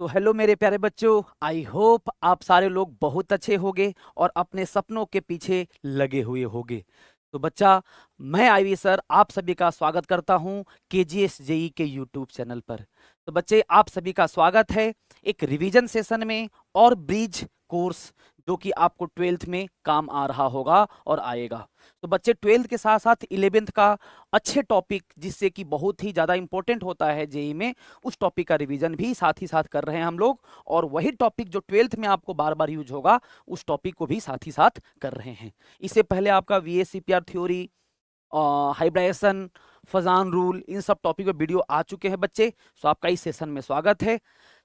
तो हेलो मेरे प्यारे बच्चों, आई होप आप सारे लोग बहुत अच्छे होंगे और अपने सपनों के पीछे लगे हुए होंगे। तो बच्चा, मैं आईवी सर आप सभी का स्वागत करता हूं केजीएस जेई के यूट्यूब चैनल पर। तो बच्चे, आप सभी का स्वागत है एक रिवीजन सेशन में और ब्रिज कोर्स, जो कि आपको 12th में काम आ रहा होगा और आएगा। तो बच्चे, 12th के साथ साथ 11th का अच्छे टॉपिक, जिससे कि बहुत ही ज़्यादा इंपॉर्टेंट होता है जेई में, उस टॉपिक का रिवीजन भी साथ ही साथ कर रहे हैं हम लोग। और वही टॉपिक जो 12th में आपको बार बार यूज होगा, उस टॉपिक को भी साथ ही साथ कर रहे हैं। इससे पहले आपका वीएससीपीआर थ्योरी, हाइब्राइजेशन, फजान रूल, इन सब टॉपिक पे वीडियो आ चुके हैं बच्चे। सो आपका इस सेशन में स्वागत है।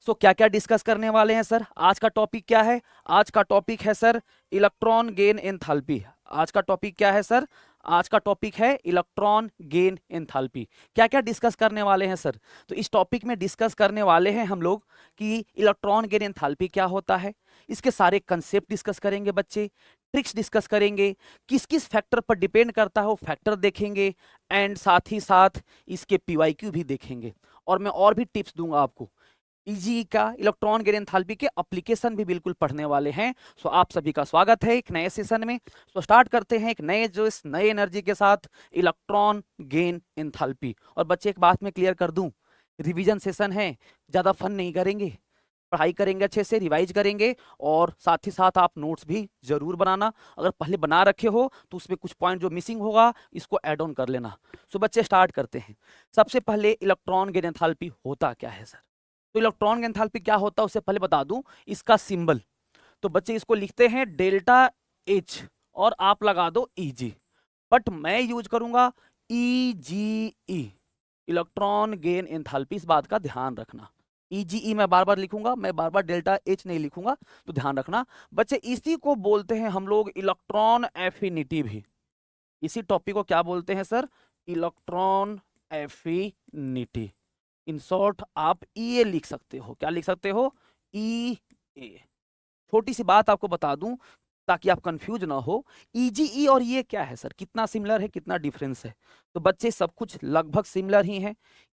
सो क्या क्या डिस्कस करने वाले हैं सर? आज का टॉपिक क्या है? आज का टॉपिक है सर इलेक्ट्रॉन गेन एंथैल्पी। आज का टॉपिक क्या है सर? आज का टॉपिक है इलेक्ट्रॉन गेन एंथैल्पी। क्या क्या डिस्कस करने वाले हैं सर? तो इस टॉपिक में डिस्कस करने वाले हैं हम लोग कि इलेक्ट्रॉन गेन एंथैल्पी क्या होता है, इसके सारे कंसेप्ट डिस्कस करेंगे बच्चे, ट्रिक्स डिस्कस करेंगे, किस किस फैक्टर पर डिपेंड करता है वो फैक्टर देखेंगे, एंड साथ ही साथ इसके पीवाईक्यू भी देखेंगे। और मैं और भी टिप्स दूंगा आपको। ईजी का इलेक्ट्रॉन गेन एंथैल्पी के एप्लीकेशन भी बिल्कुल पढ़ने वाले हैं। सो आप सभी का स्वागत है एक नए सेशन में। सो स्टार्ट करते हैं एक नए जो इस नए एनर्जी के साथ, इलेक्ट्रॉन गेन एंथैल्पी। और बच्चे, एक बात मैं क्लियर कर दूं, रिवीजन सेशन है, ज़्यादा फन नहीं करेंगे, पढ़ाई करेंगे, अच्छे से रिवाइज करेंगे। और साथ ही साथ आप नोट्स भी जरूर बनाना। अगर पहले बना रखे हो तो उसमें कुछ पॉइंट जो मिसिंग होगा, इसको ऐड ऑन कर लेना। सो बच्चे, स्टार्ट करते हैं। सबसे पहले इलेक्ट्रॉन गेन एंथैल्पी होता क्या है सर? तो इलेक्ट्रॉन गेन एंथैल्पी क्या होता है उससे पहले बता दूं इसका सिंबल। तो बच्चे, इसको लिखते हैं डेल्टा एच और आप लगा दो ईजी, बट मैं यूज करूंगा ईजीई, इलेक्ट्रॉन गेन एंथैल्पी। इस बात का ध्यान रखना, ईजीई मैं बार बार लिखूंगा, मैं बार बार डेल्टा एच नहीं लिखूंगा, तो ध्यान रखना बच्चे। इसी को बोलते हैं हम लोग इलेक्ट्रॉन एफिनिटी भी। इसी टॉपिक को क्या बोलते हैं sir? Electron affinity. In short आप ई लिख सकते हो। क्या लिख सकते हो? ई ए। छोटी सी बात आपको बता दूं ताकि आप कंफ्यूज ना हो, ईजीई और ये क्या है सर, कितना सिमिलर है, कितना डिफरेंस है? तो बच्चे, सब कुछ लगभग सिमिलर ही है।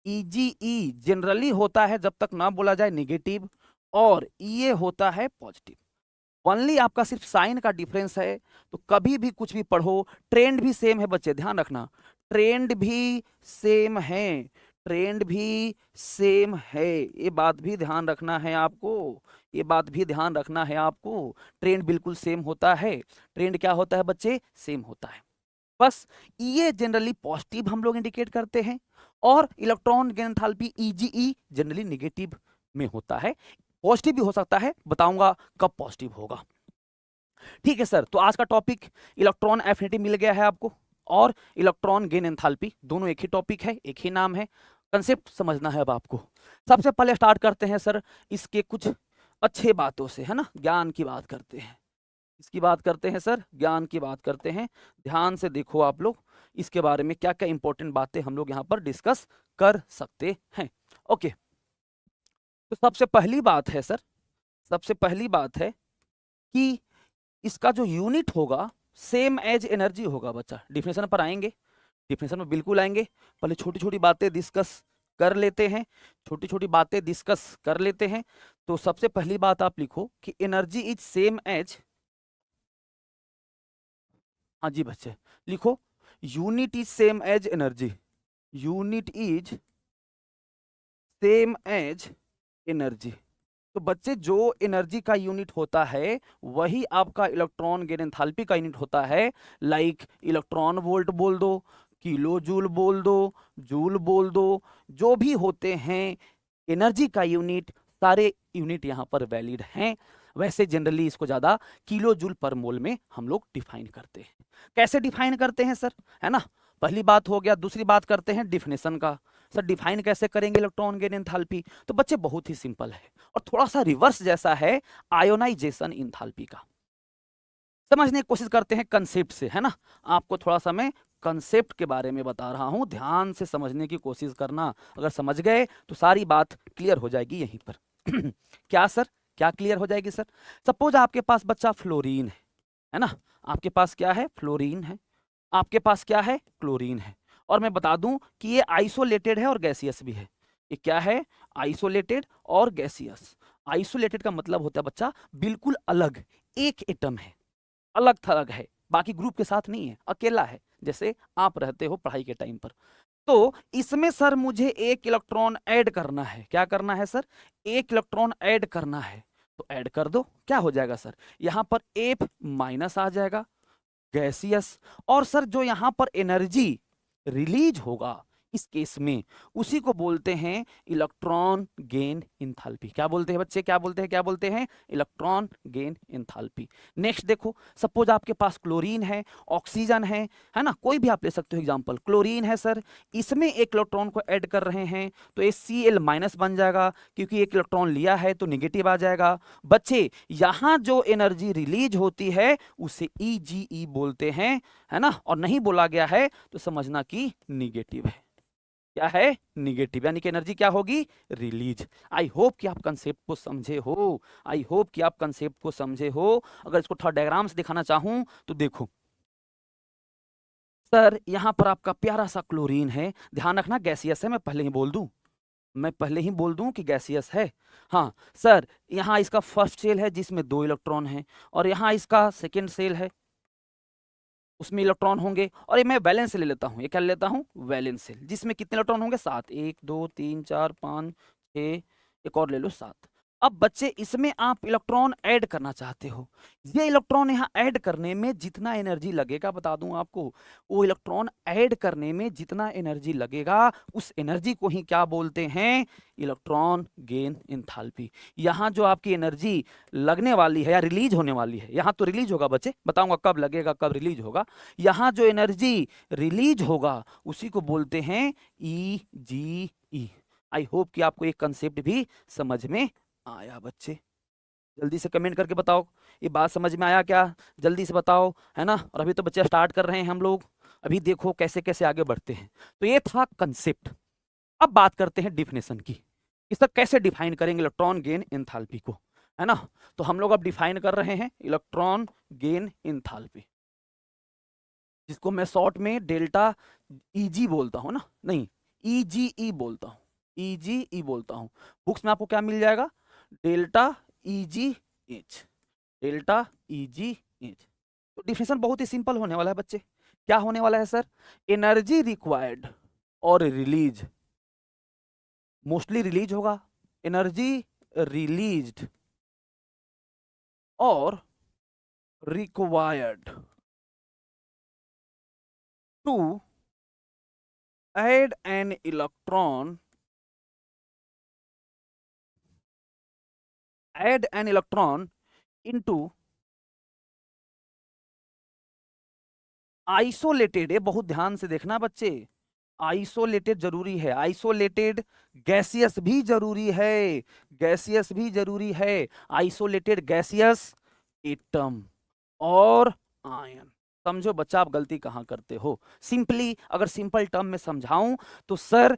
ईजीई जनरली होता है जब तक ना बोला जाए नेगेटिव, और ये होता है पॉजिटिव। ओनली आपका सिर्फ साइन का डिफरेंस है। तो कभी भी कुछ भी पढ़ो, ट्रेंड भी सेम है बच्चे, ध्यान रखना, ट्रेंड भी सेम है, ट्रेंड भी सेम है, ये बात भी ध्यान रखना है आपको, ये बात भी ध्यान रखना है आपको। ट्रेंड बिल्कुल सेम होता है। ट्रेंड क्या होता है बच्चे? सेम होता है। बस ये जनरली पॉजिटिव हम लोग इंडिकेट करते हैं, और electron gain enthalpy EGE generally negative में होता है। पॉजिटिव भी हो सकता है, बताऊंगा कब पॉजिटिव होगा। ठीक है सर, तो आज का टॉपिक इलेक्ट्रॉन एफिनिटी मिल गया है आपको, और इलेक्ट्रॉन गेन एंथैल्पी, दोनों एक ही टॉपिक है, एक ही नाम है। कंसेप्ट समझना है अब आपको। सबसे पहले स्टार्ट करते हैं सर इसके कुछ अच्छे बातों से, है ना, ज्ञान की बात करते हैं। इसकी बात करते हैं सर, ज्ञान की बात करते हैं। ध्यान से देखो आप लोग, इसके बारे में क्या क्या इंपॉर्टेंट बातें हम लोग यहाँ पर डिस्कस कर सकते हैं। ओके, तो सबसे पहली बात है सर, सबसे पहली बात है कि इसका जो यूनिट होगा सेम एज एनर्जी होगा बच्चा। डिफिनेशन पर आएंगे, डिफिनेशन में बिल्कुल आएंगे। पहले छोटी छोटी बातें डिस्कस कर लेते हैं, छोटी छोटी बातें डिस्कस कर लेते हैं। तो सबसे पहली बात आप लिखो कि एनर्जी इज सेम एज, हाँ जी बच्चे लिखो, unit is same as energy, unit is same as energy. तो बच्चे, जो एनर्जी का यूनिट होता है वही आपका इलेक्ट्रॉन गेन एंथैल्पी का यूनिट होता है। लाइक इलेक्ट्रॉन वोल्ट बोल दो, किलो जूल बोल दो, जूल बोल दो, जो भी होते हैं एनर्जी का यूनिट, सारे यूनिट यहाँ पर वैलिड हैं। वैसे जनरली इसको ज्यादा किलो जूल पर मोल में हम लोग डिफाइन करते हैं। कैसे डिफाइन करते हैं सर, है ना, पहली बात हो गया। दूसरी बात करते हैं डिफिनेशन का। सर डिफाइन कैसे करेंगे इलेक्ट्रॉन गेन एंथैल्पी? तो बच्चे बहुत ही सिंपल है, और थोड़ा सा रिवर्स जैसा है आयोनाइजेशन एंथैल्पी का। समझने की कोशिश करते हैं कंसेप्ट से, है ना। आपको थोड़ा सा मैं कंसेप्ट के बारे में बता रहा हूं, ध्यान से समझने की कोशिश करना। अगर समझ गए तो सारी बात क्लियर हो जाएगी यहीं पर। क्या सर, क्या क्लियर हो जाएगी सर? सपोज आपके पास बच्चा फ्लोरीन है ना, आपके पास क्या है? फ्लोरीन है। आपके पास क्या है? क्लोरीन है। और मैं बता दूं कि ये आइसोलेटेड है और गैसियस भी है। ये क्या है? आइसोलेटेड और गैसियस। आइसोलेटेड का मतलब होता है बच्चा बिल्कुल अलग, एक एटम है, अलग थलग है, बाकी ग्रुप के साथ नहीं है, अकेला है, जैसे आप रहते हो पढ़ाई के टाइम पर। तो इसमें सर मुझे एक इलेक्ट्रॉन ऐड करना है, क्या करना है सर, एक इलेक्ट्रॉन ऐड करना है, तो ऐड कर दो, क्या हो जाएगा सर, यहां पर F माइनस आ जाएगा, गैसियस। और सर जो यहां पर एनर्जी रिलीज होगा इस केस में, उसी को बोलते हैं इलेक्ट्रॉन गेन इंथैल्पी। क्या बोलते हैं बच्चे, क्या बोलते हैं, क्या बोलते हैं, इलेक्ट्रॉन गेन इंथैल्पी। नेक्स्ट देखो, सपोज आपके पास क्लोरीन है, ऑक्सीजन है ना, कोई भी आप ले सकते हो एग्जांपल। क्लोरीन है सर, इसमें एक इलेक्ट्रॉन को ऐड कर रहे हैं तो ये Cl माइनस बन जाएगा, क्योंकि एक इलेक्ट्रॉन लिया है तो निगेटिव आ जाएगा। बच्चे यहां जो एनर्जी रिलीज होती है उसे Ege बोलते हैं, है ना, और नहीं बोला गया है तो समझना कि निगेटिव है। क्या है, निगेटिव, यानी कि एनर्जी क्या होगी, रिलीज। आई होप कि आप कंसेप्ट को समझे हो, आई होप कि आप कंसेप्ट को समझे हो। अगर इसको थोड़ा डायग्राम से दिखाना चाहूं तो देखो सर, यहां पर आपका प्यारा सा क्लोरीन है, ध्यान रखना गैसियस है, मैं पहले ही बोल दूं, मैं पहले ही बोल दूं कि गैसियस है। हाँ सर, यहाँ इसका फर्स्ट सेल है जिसमें 2 इलेक्ट्रॉन हैं, और यहाँ इसका सेकेंड सेल है उसमें इलेक्ट्रॉन होंगे, और ये मैं वैलेंस से ले लेता हूँ, ये क्या ले लेता हूँ, वैलेंस सेल, जिसमें कितने इलेक्ट्रॉन होंगे, 7, 1 2 3 4 5 6, एक और ले लो 7। अब बच्चे इसमें आप इलेक्ट्रॉन ऐड करना चाहते हो, ये इलेक्ट्रॉन यहाँ ऐड करने में जितना एनर्जी लगेगा, बता दूं आपको, वो इलेक्ट्रॉन ऐड करने में जितना एनर्जी लगेगा उस एनर्जी को ही क्या बोलते हैं, इलेक्ट्रॉन गेन एंथैल्पी। यहाँ जो आपकी एनर्जी लगने वाली है या रिलीज होने वाली है, यहाँ तो रिलीज होगा बच्चे, बताऊंगा कब लगेगा कब रिलीज होगा, यहाँ जो एनर्जी रिलीज होगा उसी को बोलते हैं Ege। आई होप कि आपको एक कंसेप्ट भी समझ में आया बच्चे। जल्दी से कमेंट करके बताओ ये बात समझ में आया क्या, जल्दी से बताओ, है ना। और अभी तो बच्चे स्टार्ट कर रहे हैं हम लोग, अभी देखो कैसे कैसे आगे बढ़ते हैं। तो ये था कंसेप्ट। अब बात करते हैं डिफिनेशन की, इसका कैसे डिफाइन करेंगे इलेक्ट्रॉन गेन एंथैल्पी को, है ना। तो हम लोग अब डिफाइन कर रहे हैं इलेक्ट्रॉन गेन एंथैल्पी, जिसको मैं शॉर्ट में डेल्टा Eg बोलता हूं ना, नहीं Ege बोलता हूं, Ege बोलता हूं। बुक्स में आपको क्या मिल जाएगा, डेल्टा EGH, डेल्टा EGH। तो डिफिनेशन बहुत ही सिंपल होने वाला है बच्चे, क्या होने वाला है सर, एनर्जी रिक्वायर्ड और रिलीज, मोस्टली रिलीज होगा, एनर्जी रिलीज्ड और required to add an electron, add an electron into isolated, ये बहुत ध्यान से देखना बच्चे, आइसोलेटेड जरूरी है, आइसोलेटेड गैसियस भी जरूरी है, गैसियस भी जरूरी है, आइसोलेटेड गैसियस एटम और आयन। समझो बच्चा आप गलती कहां करते हो, सिंपली अगर सिंपल टर्म में समझाऊं तो सर,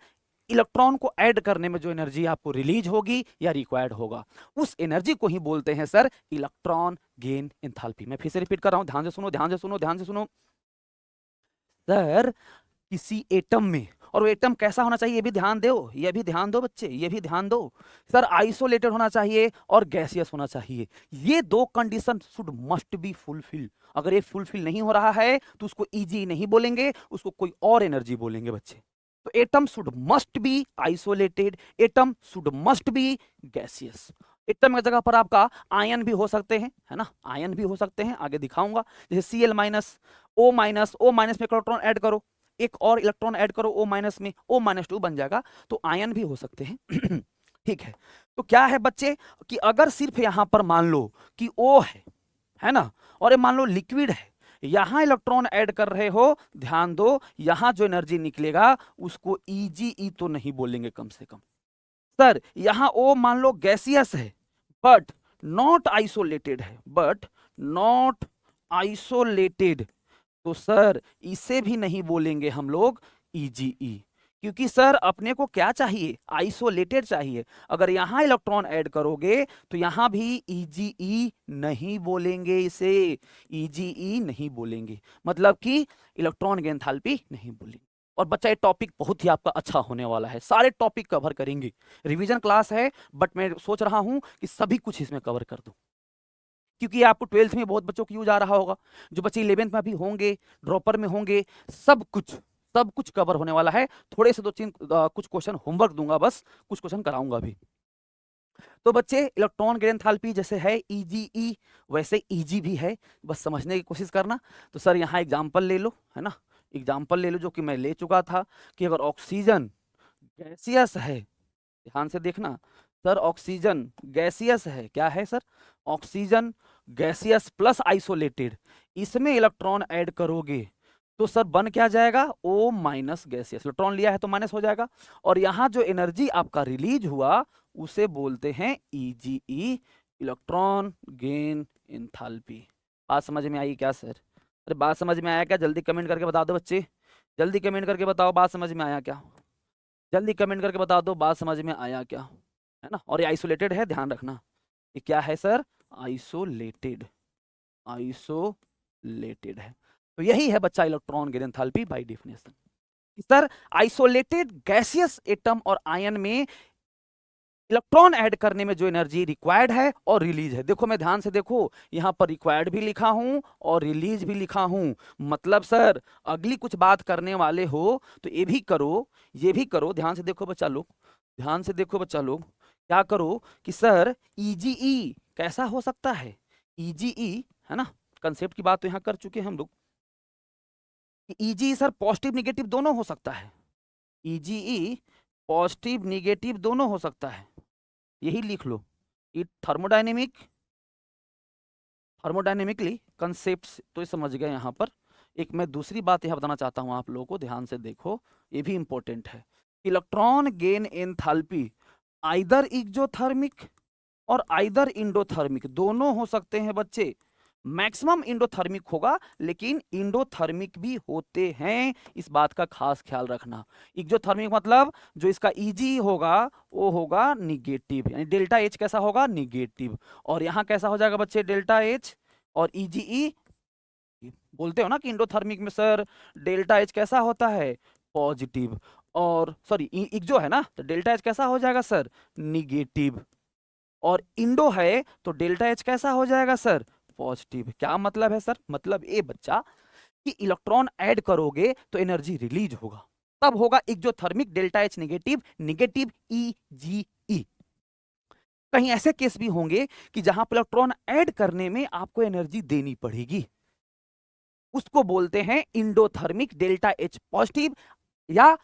इलेक्ट्रॉन को ऐड करने में जो एनर्जी आपको रिलीज होगी या रिक्वायर्ड होगा, उस एनर्जी को ही बोलते हैं सर इलेक्ट्रॉन गेन एंथैल्पी। मैं फिर से रिपीट कर रहा हूं, ध्यान से सुनो, ध्यान से सुनो, ध्यान से सुनो सर, किसी एटम में, और वो एटम कैसा होना चाहिए ये भी ध्यान दो, ये भी ध्यान दो बच्चे, ये भी ध्यान दो सर, आइसोलेटेड होना चाहिए और गैसियस होना चाहिए, ये दो condition should must be fulfil. अगर ये फुलफिल नहीं हो रहा है तो उसको Eg नहीं बोलेंगे, उसको कोई और एनर्जी बोलेंगे बच्चे। तो atom should must be isolated, atom should must be gaseous. Atom की जगह पर आपका आयन भी हो सकते हैं, है ना, आयन भी हो सकते हैं, आगे दिखाऊंगा। जैसे Cl minus, O minus, O minus में इलेक्ट्रॉन ऐड करो, एक और इलेक्ट्रॉन ऐड करो O माइनस में, O माइनस 2 बन जाएगा, तो आयन भी हो सकते हैं। ठीक है, तो क्या है बच्चे कि अगर सिर्फ यहां पर मान लो कि O है ना, और ये मान लो लिक्विड है, यहां इलेक्ट्रॉन ऐड कर रहे हो, ध्यान दो यहां जो एनर्जी निकलेगा उसको Ege तो नहीं बोलेंगे कम से कम। सर यहां O मान लो गैसियस है बट नॉट आइसोलेटेड है, बट नॉट आइसोलेटेड, तो सर इसे भी नहीं बोलेंगे हम लोग Ege, क्योंकि सर अपने को क्या चाहिए, आइसोलेटेड चाहिए। अगर यहां इलेक्ट्रॉन ऐड करोगे तो यहां भी Ege नहीं बोलेंगे, इसे Ege नहीं बोलेंगे, मतलब कि इलेक्ट्रॉन की एंथैल्पी नहीं बोलेंगे। और बच्चा ये टॉपिक बहुत ही आपका अच्छा होने वाला है, सारे टॉपिक कवर करेंगे। रिवीजन क्लास है बट मैं सोच रहा हूं कि सभी कुछ इसमें कवर कर दूं, क्योंकि आपको 12th में बहुत बच्चों को यूज आ रहा होगा, जो बच्चे 11th में अभी होंगे, ड्रॉपर में होंगे, सब कुछ कवर होने वाला है। थोड़े से दो तीन कुछ क्वेश्चन होमवर्क दूंगा, बस कुछ क्वेश्चन कराऊंगा भी। तो बच्चे इलेक्ट्रॉन गैन एंथैल्पी जैसे है ईजीई, वैसे ईजी भी है, बस समझने की कोशिश करना। तो सर यहाँ एग्जाम्पल ले लो, है ना, एग्जाम्पल ले लो जो कि मैं ले चुका था कि अगर ऑक्सीजन गैसियस है, ध्यान से देखना सर, ऑक्सीजन गैसियस है, क्या है sir, oxygen gaseous plus isolated, इसमें इलेक्ट्रॉन ऐड करोगे तो सर बन क्या जाएगा, O माइनस गैसियस, इलेक्ट्रॉन लिया है तो माइनस हो जाएगा, और यहाँ जो एनर्जी आपका रिलीज हुआ उसे बोलते हैं EGE, इलेक्ट्रॉन गेन एंथैल्पी। बात समझ में आई क्या सर? अरे बात समझ में आया क्या? जल्दी कमेंट करके बता दो बच्चे, जल्दी कमेंट करके बताओ बात समझ में आया क्या, जल्दी कमेंट करके बता दो बात समझ में आया क्या, है ना। और ये आइसोलेटेड है, ध्यान रखना, ये क्या है सर, आइसोलेटेड, आइसोलेटेड है। तो यही है बच्चा electron gain enthalpy by definition. Sir isolated gaseous atom और आयन में इलेक्ट्रॉन ऐड करने में जो एनर्जी रिक्वायर्ड है और रिलीज है, देखो मैं ध्यान से देखो, यहां पर रिक्वायर्ड भी लिखा हूं और रिलीज भी लिखा हूं। मतलब सर अगली कुछ बात करने वाले हो तो ये भी करो, ये भी करो, ध्यान से देखो बच्चा लोग, ध्यान से देखो बच्चा लोग, क्या करो कि सर ईजीई कैसा हो सकता है, ईजीई, है ना, कंसेप्ट की बात तो यहां कर चुके हैं हम लोग। ईजीई सर पॉजिटिव निगेटिव दोनों हो सकता है, ईजीई पॉजिटिव निगेटिव दोनों हो सकता है, यही लिख लो। इट थर्मोडायनेमिकली कंसेप्ट तो ये समझ गए। यहाँ पर एक मैं दूसरी बात यहाँ बताना चाहता हूँ आप लोगों को, ध्यान से देखो, ये भी इंपॉर्टेंट है। Electron gain enthalpy either exothermic और आइदर इंडोथर्मिक दोनों हो सकते हैं बच्चे, मैक्सिमम इंडोथर्मिक होगा लेकिन इंडोथर्मिक भी होते हैं, इस बात का खास ख्याल रखना। एक्सोथर्मिक मतलब जो इसका ईजी होगा वो होगा निगेटिव, यानी डेल्टा एच कैसा होगा, निगेटिव, और यहां कैसा हो जाएगा बच्चे, डेल्टा एच और ईजीई। बोलते हो ना कि इंडोथर्मिक में सर डेल्टा एच कैसा होता है, पॉजिटिव, और सॉरी इक्जो है ना तो डेल्टा एच कैसा हो जाएगा सर, निगेटिव, और इंडो है तो डेल्टा एच कैसा हो जाएगा सर, पॉजिटिव। क्या मतलब है सर, मतलब ये बच्चा कि इलेक्ट्रॉन ऐड करोगे तो एनर्जी रिलीज होगा, तब होगा exothermic delta H negative, negative EGE। कहीं ऐसे केस भी होंगे कि जहां पर इलेक्ट्रॉन ऐड करने में आपको एनर्जी देनी पड़ेगी, उसको बोलते हैं इंडोथर्मिक डेल्टा एच पॉजिटिव या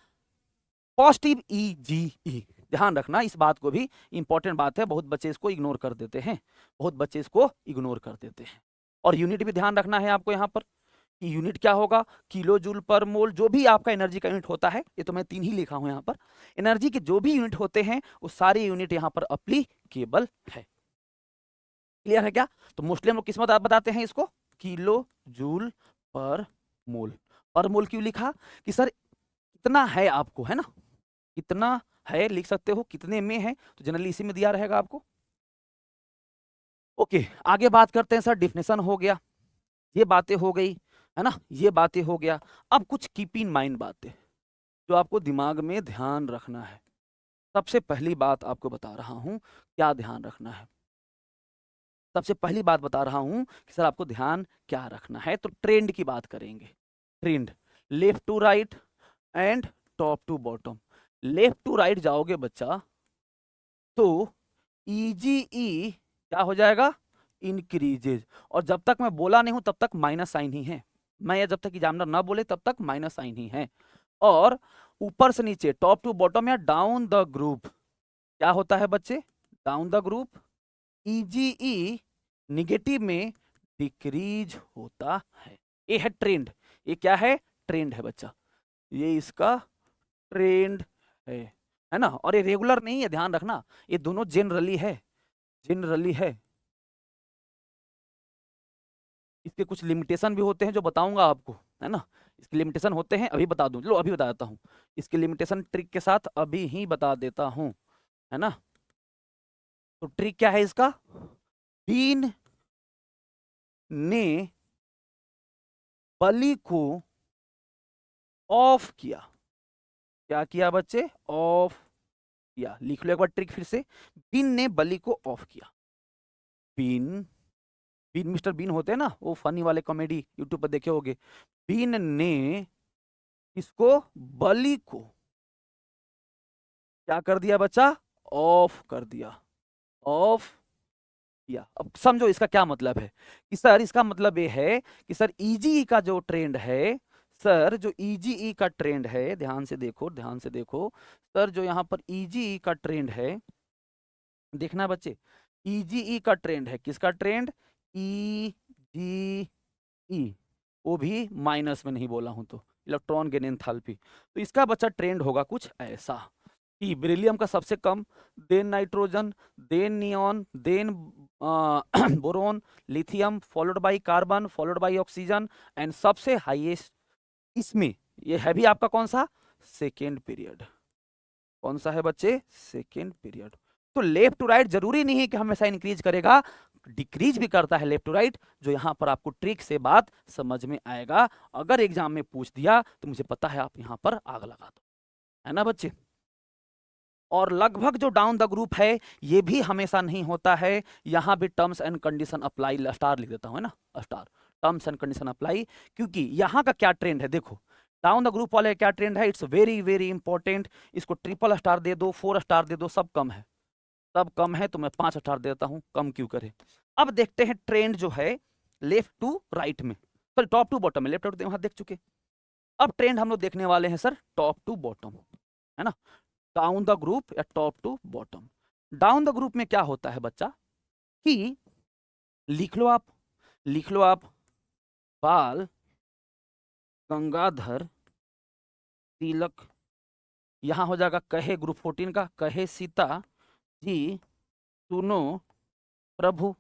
पॉजिटिव EGE। ध्यान रखना इस बात को भी, इंपॉर्टेंट बात है, बहुत बच्चे इसको इग्नोर कर देते हैं, बहुत बच्चे इसको इग्नोर कर देते हैं। और यूनिट भी ध्यान रखना है आपको यहाँ पर कि यूनिट क्या होगा, किलो जूल पर मोल, जो भी आपका एनर्जी का यूनिट होता है, ये तो मैं 3 ही लिखा हूं यहाँ पर, एनर्जी के जो भी यूनिट होते हैं वो सारे यूनिट यहाँ पर अप्लीकेबल है। क्लियर है क्या? तो मोस्टली हम लोग किस में बताते हैं इसको, किलो जूल पर मोल। पर मोल क्यों लिखा कि सर कितना है आपको, है ना, कितना है लिख सकते हो, कितने में है तो जनरली इसी में दिया रहेगा आपको। ओके आगे बात करते हैं सर, डिफिनेशन हो गया, ये बातें हो गई, है ना, ये बातें हो गया। अब कुछ कीप इन माइंड बातें जो आपको दिमाग में ध्यान रखना है। सबसे पहली बात आपको बता रहा हूं, क्या ध्यान रखना है, सबसे पहली बात बता रहा हूं कि सर आपको ध्यान क्या रखना है। तो ट्रेंड की बात करेंगे, trend left to right and top to bottom. Left to right जाओगे बच्चा तो EGE क्या हो जाएगा, इंक्रीजेज, और जब तक मैं बोला नहीं हूं तब तक माइनस साइन ही है, मैं या जब तक एग्जामिनर ना बोले तब तक माइनस साइन ही है। और ऊपर से नीचे टॉप टू बॉटम या डाउन द ग्रुप क्या होता है बच्चे, down the group EGE negative में डिक्रीज होता है। ये है ट्रेंड, ये क्या है, ट्रेंड है बच्चा, ये इसका ट्रेंड है ना, और ये रेगुलर नहीं है, ध्यान रखना, ये दोनों जनरली है, जनरली है। इसके कुछ लिमिटेशन भी होते हैं जो बताऊंगा आपको, है ना, इसके लिमिटेशन होते हैं, अभी बता दूं, लो अभी बता देता हूं, इसके लिमिटेशन ट्रिक के साथ अभी ही बता देता हूं, है ना। तो ट्रिक क्या है इसका, बीन ने बलि को ऑफ किया, क्या किया बच्चे? ऑफ किया। लिख लो एक बार ट्रिक फिर से। बीन ने बली को ऑफ किया। बीन, बीन मिस्टर बीन होते हैं ना, वो फनी वाले कॉमेडी यूट्यूब पर देखे होगे। बीन ने इसको, बली को क्या कर दिया बच्चा? ऑफ कर दिया। ऑफ किया। अब समझो इसका क्या मतलब है कि सर, इसका मतलब ये है कि सर ईजीई का जो ट्रेंड है, सर जो ईजीई का ट्रेंड है, ध्यान से देखो, ध्यान से देखो सर, जो यहाँ पर ईजीई का ट्रेंड है, देखना बच्चे, ईजीई का ट्रेंड है, किसका ट्रेंड? ईजीई, वो भी माइनस में नहीं बोला हूं तो, इलेक्ट्रॉन गेन एंथैल्पी। तो इसका बच्चा ट्रेंड होगा कुछ ऐसा कि बेरिलियम का सबसे कम, then nitrogen, then neon, then boron, lithium, followed by carbon, followed by oxygen, and सबसे हाईएस्ट इसमें ये है भी आपका कौन सा? Second period. कौन सा है बच्चे? Second period. तो लेफ्ट टू राइट जरूरी नहीं है कि हमेशा इंक्रीज करेगा, डिक्रीज भी करता है लेफ्ट टू राइट, जो यहां पर आपको ट्रिक से बात समझ में आएगा। अगर एग्जाम में पूछ दिया तो मुझे पता है आप यहां पर आग लगा दो, है ना बच्चे। और लगभग जो डाउन द ग्रुप है ये भी हमेशा नहीं होता है, यहां भी terms and condition apply, star लिख देता हूं, है ना, star, terms and condition apply, क्योंकि यहां का क्या ट्रेंड है देखो, डाउन द ग्रुप वाले क्या ट्रेंड है, इट्स वेरी वेरी इंपॉर्टेंट। इसको ट्रिपल स्टार दे दो, 4 स्टार दे दो, सब कम है, सब कम है, तो मैं 5 स्टार देता हूं, कम क्यों करे। अब देखते हैं ट्रेंड जो है लेफ्ट टू राइट में, सर टॉप टू बॉटम में, लेफ्ट टू वहां देख चुके। अब ट्रेंड हम लोग देखने वाले हैं सर टॉप टू बॉटम, है ना, डाउन द ग्रुप या top to bottom. Down the group में क्या होता है बच्चा कि लिख लो आप, लिख लो आप, बाल गंगाधर तिलक, यहां हो जाएगा कहे ग्रुप 14 का, कहे सीता जी सुनो प्रभु,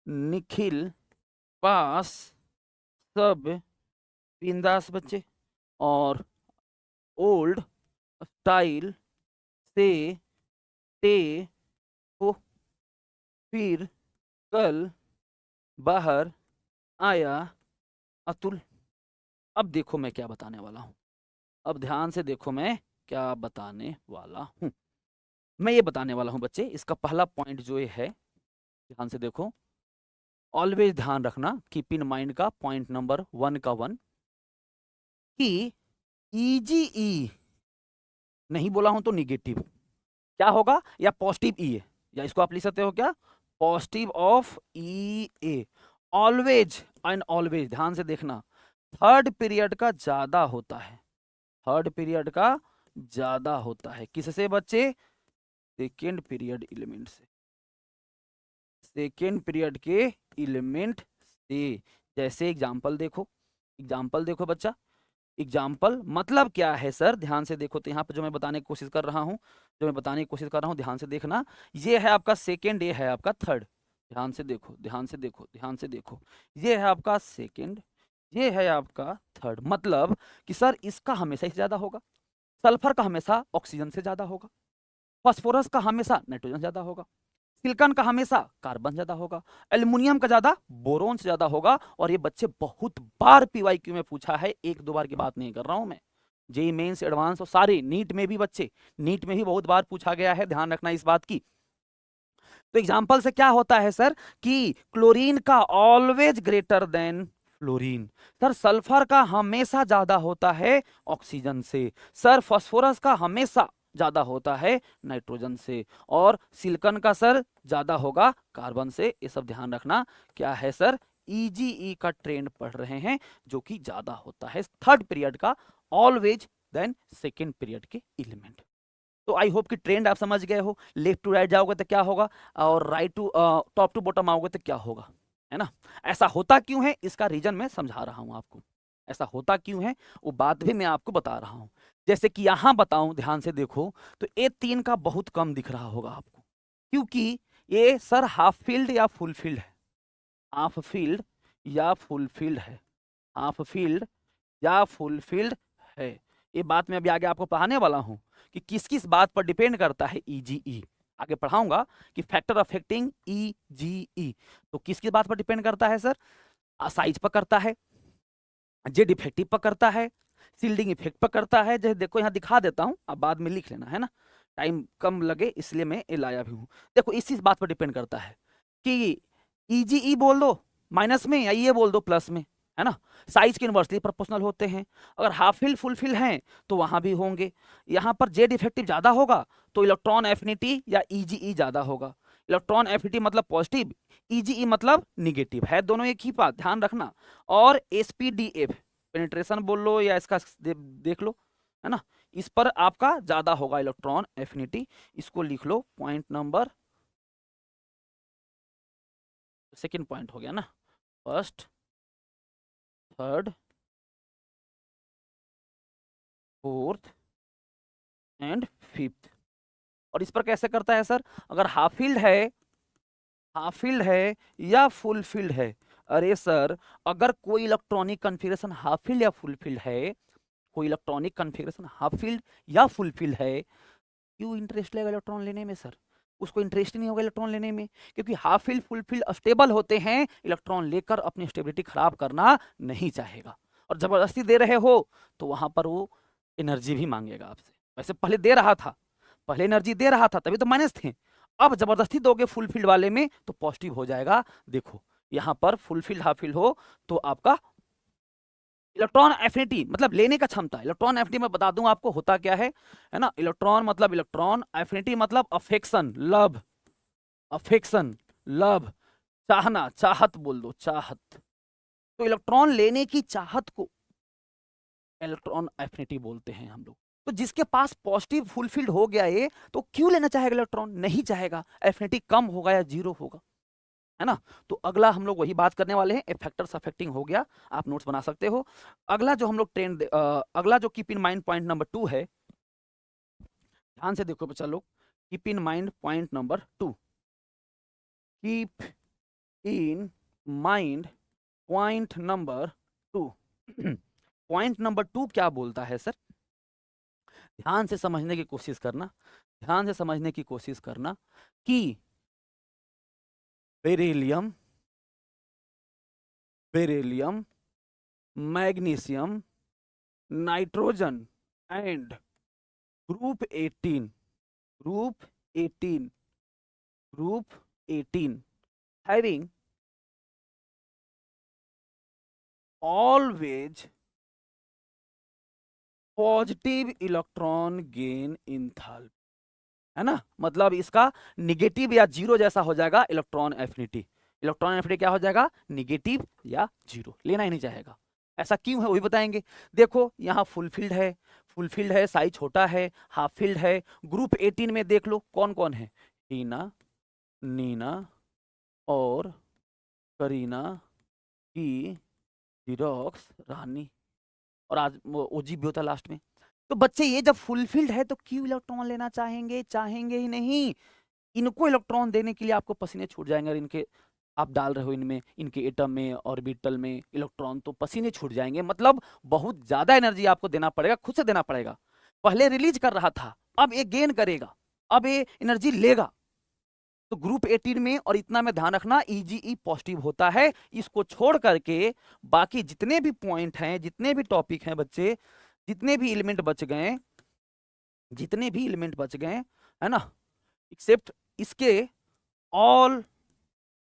निखिल पास सब बिंदास बच्चे, और ओल्ड स्टाइल से ते को, फिर कल बाहर आया अतुल। अब देखो मैं क्या बताने वाला हूं, अब ध्यान से देखो मैं क्या बताने वाला हूं। मैं ये बताने वाला हूं बच्चे, इसका पहला पॉइंट जो ये है, ध्यान से देखो, ऑलवेज ध्यान रखना, कीप इन माइंड का पॉइंट नंबर 1 का 1, कि ईजीई नहीं बोला हूं तो निगेटिव क्या होगा, या पॉजिटिव ई है, या इसको आप लिख सकते हो क्या, positive of E A. Always and always ध्यान से देखना, थर्ड पीरियड का ज्यादा होता है, थर्ड पीरियड का ज्यादा होता है, किससे बच्चे? सेकेंड पीरियड एलिमेंट से, सेकेंड पीरियड के एलिमेंट से। जैसे एग्जांपल देखो, एग्जांपल देखो बच्चा, एग्जाम्पल मतलब क्या है सर, ध्यान से देखो, तो यहाँ पे जो मैं बताने की कोशिश कर रहा हूँ, जो मैं बताने की कोशिश कर रहा हूँ, ध्यान से देखना, ये है आपका सेकेंड, ये है आपका थर्ड, ध्यान से देखो, ध्यान से देखो, ध्यान से देखो, ये है आपका सेकेंड, ये है आपका थर्ड। मतलब कि सर इसका हमेशा ही ज्यादा होगा, सल्फर का हमेशा ऑक्सीजन से ज्यादा होगा, फास्फोरस का हमेशा नाइट्रोजन ज्यादा होगा, सिलिकॉन का हमेशा कार्बन ज्यादा होगा, एल्युमिनियम का ज्यादा बोरोन से ज्यादा होगा। और ये बच्चे बहुत बार पीवाईक्यू में पूछा है, एक दो बार की बात नहीं कर रहा हूं मैं, जेई मेंस एडवांस और सारे नीट में भी बच्चे, नीट में ही बहुत बार पूछा गया है, ध्यान रखना इस बात की। तो एग्जाम्पल से क्या होता है सर कि क्लोरीन का always greater than fluorine, sir sulphur का हमेशा ज्यादा होता है ऑक्सीजन से, सर फास्फोरस का हमेशा ज्यादा होता है नाइट्रोजन से, और सिलिकॉन का सर ज्यादा होगा कार्बन से। ये सब ध्यान रखना, क्या है सर, ईजीई का ट्रेंड पढ़ रहे हैं, जो कि ज्यादा होता है थर्ड पीरियड का ऑलवेज देन सेकेंड पीरियड के एलिमेंट। तो आई होप कि ट्रेंड आप समझ गए हो, लेफ्ट टू राइट जाओगे तो क्या होगा, और right to top to bottom आओगे तो क्या होगा, है ना। ऐसा होता क्यों है, इसका रीजन मैं समझा रहा हूं आपको, ऐसा होता क्यों है वो बात भी मैं आपको बता रहा हूं। जैसे कि यहां बताऊं, ध्यान से देखो, तो ए 3 का बहुत कम दिख रहा होगा आपको, क्योंकि ये सर हाफ फील्ड या फुल फील्ड है, हाफ फील्ड या फुल फील्ड है, हाफ फील्ड या फुल फील्ड है। ये बात मैं अभी आगे आपको पढ़ाने वाला हूं कि किस किस बात पर डिपेंड करता है ईजीई, आगे पढ़ाऊंगा कि फैक्टर अफेक्टिंग ईजीई, तो किस किस बात पर डिपेंड करता है सर, साइज पर करता है, जे डिफेक्टिव पर करता है, शील्डिंग इफेक्ट पर करता है। जैसे देखो यहाँ दिखा देता हूँ, अब बाद में लिख लेना है ना, टाइम कम लगे इसलिए मैं ये लाया भी हूँ। देखो इस बात पर डिपेंड करता है कि ईजीई बोल दो माइनस में या ये बोल दो प्लस में, है ना। साइज के इन्वर्सली प्रोपोर्शनल होते हैं। अगर हाफ फिल फुल फिल हैं तो वहां भी होंगे। यहाँ पर जेड इफेक्टिव ज्यादा होगा तो इलेक्ट्रॉन एफिनिटी या ईजीई ज्यादा होगा। इलेक्ट्रॉन एफिनिटी मतलब पॉजिटिव, ईजीई मतलब निगेटिव है, दोनों एक ही बात ध्यान रखना। और एसपीडीएफ पेनिट्रेशन बोल लो या इसका देख लो, है ना, इस पर आपका ज्यादा होगा इलेक्ट्रॉन एफिनिटी। इसको लिख लो पॉइंट नंबर, सेकंड पॉइंट हो गया ना, first third fourth and fifth. और इस पर कैसे करता है सर, अगर हाफ फील्ड है, हाफ फील्ड है या फुल फील्ड है। अरे सर अगर कोई इलेक्ट्रॉनिक कन्फिगरेशन हाफ फील्ड या फुल फील्ड है, कोई इलेक्ट्रॉनिक कन्फिगरेशन हाफ फील्ड या फुल फील्ड है, क्यों इंटरेस्ट लेगा इलेक्ट्रॉन लेने में सर, उसको इंटरेस्ट ही नहीं होगा इलेक्ट्रॉन लेने में, क्योंकि half field full field stable होते हैं, इलेक्ट्रॉन लेकर अपनी स्टेबिलिटी खराब करना नहीं चाहेगा। और जबरदस्ती दे रहे हो तो वहां पर वो एनर्जी भी मांगेगा आपसे। वैसे पहले दे रहा था, पहले एनर्जी दे रहा था तभी तो माइनस थे, अब जबरदस्ती दोगे फुल फील्ड वाले में तो पॉजिटिव हो जाएगा। देखो यहाँ पर फुल फील्ड हाफ फील्ड हो तो आपका इलेक्ट्रॉन एफिनिटी मतलब लेने का क्षमता, इलेक्ट्रॉन एफिनिटी मैं बता दूं आपको होता क्या है ना। इलेक्ट्रॉन मतलब इलेक्ट्रॉन, एफिनिटी मतलब अफेक्शन लव, अफेक्शन लव, चाहना चाहत बोल दो चाहत। तो इलेक्ट्रॉन लेने की चाहत को इलेक्ट्रॉन एफिनिटी बोलते हैं हम लोग। तो जिसके पास पॉजिटिव फुलफिल्ड हो गया ये तो क्यों लेना चाहेगा इलेक्ट्रॉन, नहीं चाहेगा, एफिनिटी कम होगा या जीरो होगा, है ना। तो अगला हम लोग वही बात करने वाले हैं, फैक्टर्स अफेक्टिंग हो गया, आप नोट्स बना सकते हो। अगला जो हम लोग अगला जो keep in mind point number 2 है, ध्यान से देखो बच्चा लोग, keep in mind point number 2, keep in mind point number 2। Point number 2 क्या बोलता है सर, ध्यान से समझने की कोशिश करना, ध्यान से समझने की कोशिश करना कि beryllium, beryllium, magnesium, nitrogen and group 18, group 18, group 18 having always positive electron gain enthalpy, है ना, मतलब इसका निगेटिव या जीरो जैसा हो जाएगा इलेक्ट्रॉन एफिनिटी। इलेक्ट्रॉन एफिनिटी क्या हो जाएगा, निगेटिव या जीरो, लेना ही नहीं चाहेगा। ऐसा क्यों है वही बताएंगे। देखो यहाँ फुलफिल्ड है, फुलफिल्ड है, साइज छोटा है, हाफ फील्ड है। ग्रुप 18 में देख लो कौन कौन है, टीना, नीना और करीना की, जीरोक्स, रानी और आज ओजी भी होता लास्ट में। तो बच्चे ये जब फुलफिल्ड है तो क्यों इलेक्ट्रॉन लेना चाहेंगे, चाहेंगे ही नहीं। इनको इलेक्ट्रॉन देने के लिए आपको पसीने छूट जाएंगे, और इनके आप डाल रहे हो इनमें, इनके एटम में ऑर्बिटल में इलेक्ट्रॉन, तो पसीने छूट जाएंगे, मतलब बहुत ज्यादा एनर्जी आपको देना पड़ेगा, खुद से देना पड़ेगा। पहले रिलीज कर रहा था, अब ये गेन करेगा, अब ये एनर्जी लेगा। तो ग्रुप 18 में, और इतना में ध्यान रखना, ईजीई पॉजिटिव होता है। इसको छोड़ करके बाकी जितने भी पॉइंट हैं, जितने भी टॉपिक हैं बच्चे, जितने भी एलिमेंट बच गए, जितने भी एलिमेंट बच गए, है ना, एक्सेप्ट इसके, ऑल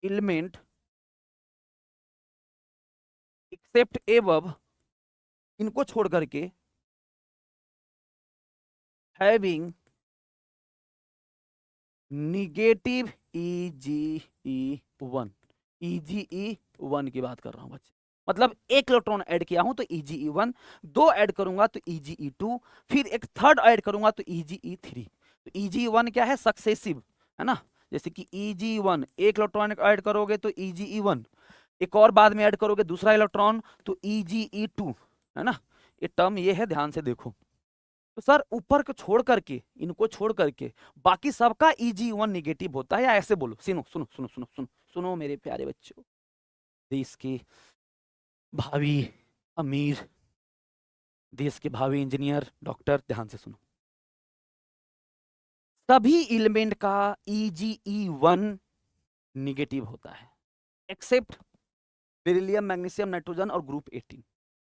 एलिमेंट एक्सेप्ट एबव, इनको छोड़ करके हैविंग निगेटिव EGE1, EGE1 की बात कर रहा हूं बच्चे, मतलब एक इलेक्ट्रॉन ऐड किया हूं तो EGE1, दो ऐड करूंगा तो EGE2, फिर एक थर्ड ऐड करूंगा तो EGE3। तो EGE1 क्या है, सक्सेसिव, है ना, जैसे कि EGE1 एक इलेक्ट्रॉन ऐड करोगे तो EGE1, एक और बाद में ऐड करोगे दूसरा इलेक्ट्रॉन तो EGE2, है ना। ये टर्म ये है, ध्यान से देखो। तो सर ऊपर को छोड़ करके, इनको छोड़ करके बाकी सबका EG1 निगेटिव होता है, या ऐसे बोलो, सुनो सुनो सुनो सुनो सुनो सुनो मेरे प्यारे बच्चों, देश के भावी अमीर, देश के भावी इंजीनियर, डॉक्टर, ध्यान से सुनो। सभी एलिमेंट का EGE1 निगेटिव होता है, एक्सेप्ट बेरिलियम, मैग्नीशियम, नाइट्रोजन और ग्रुप 18।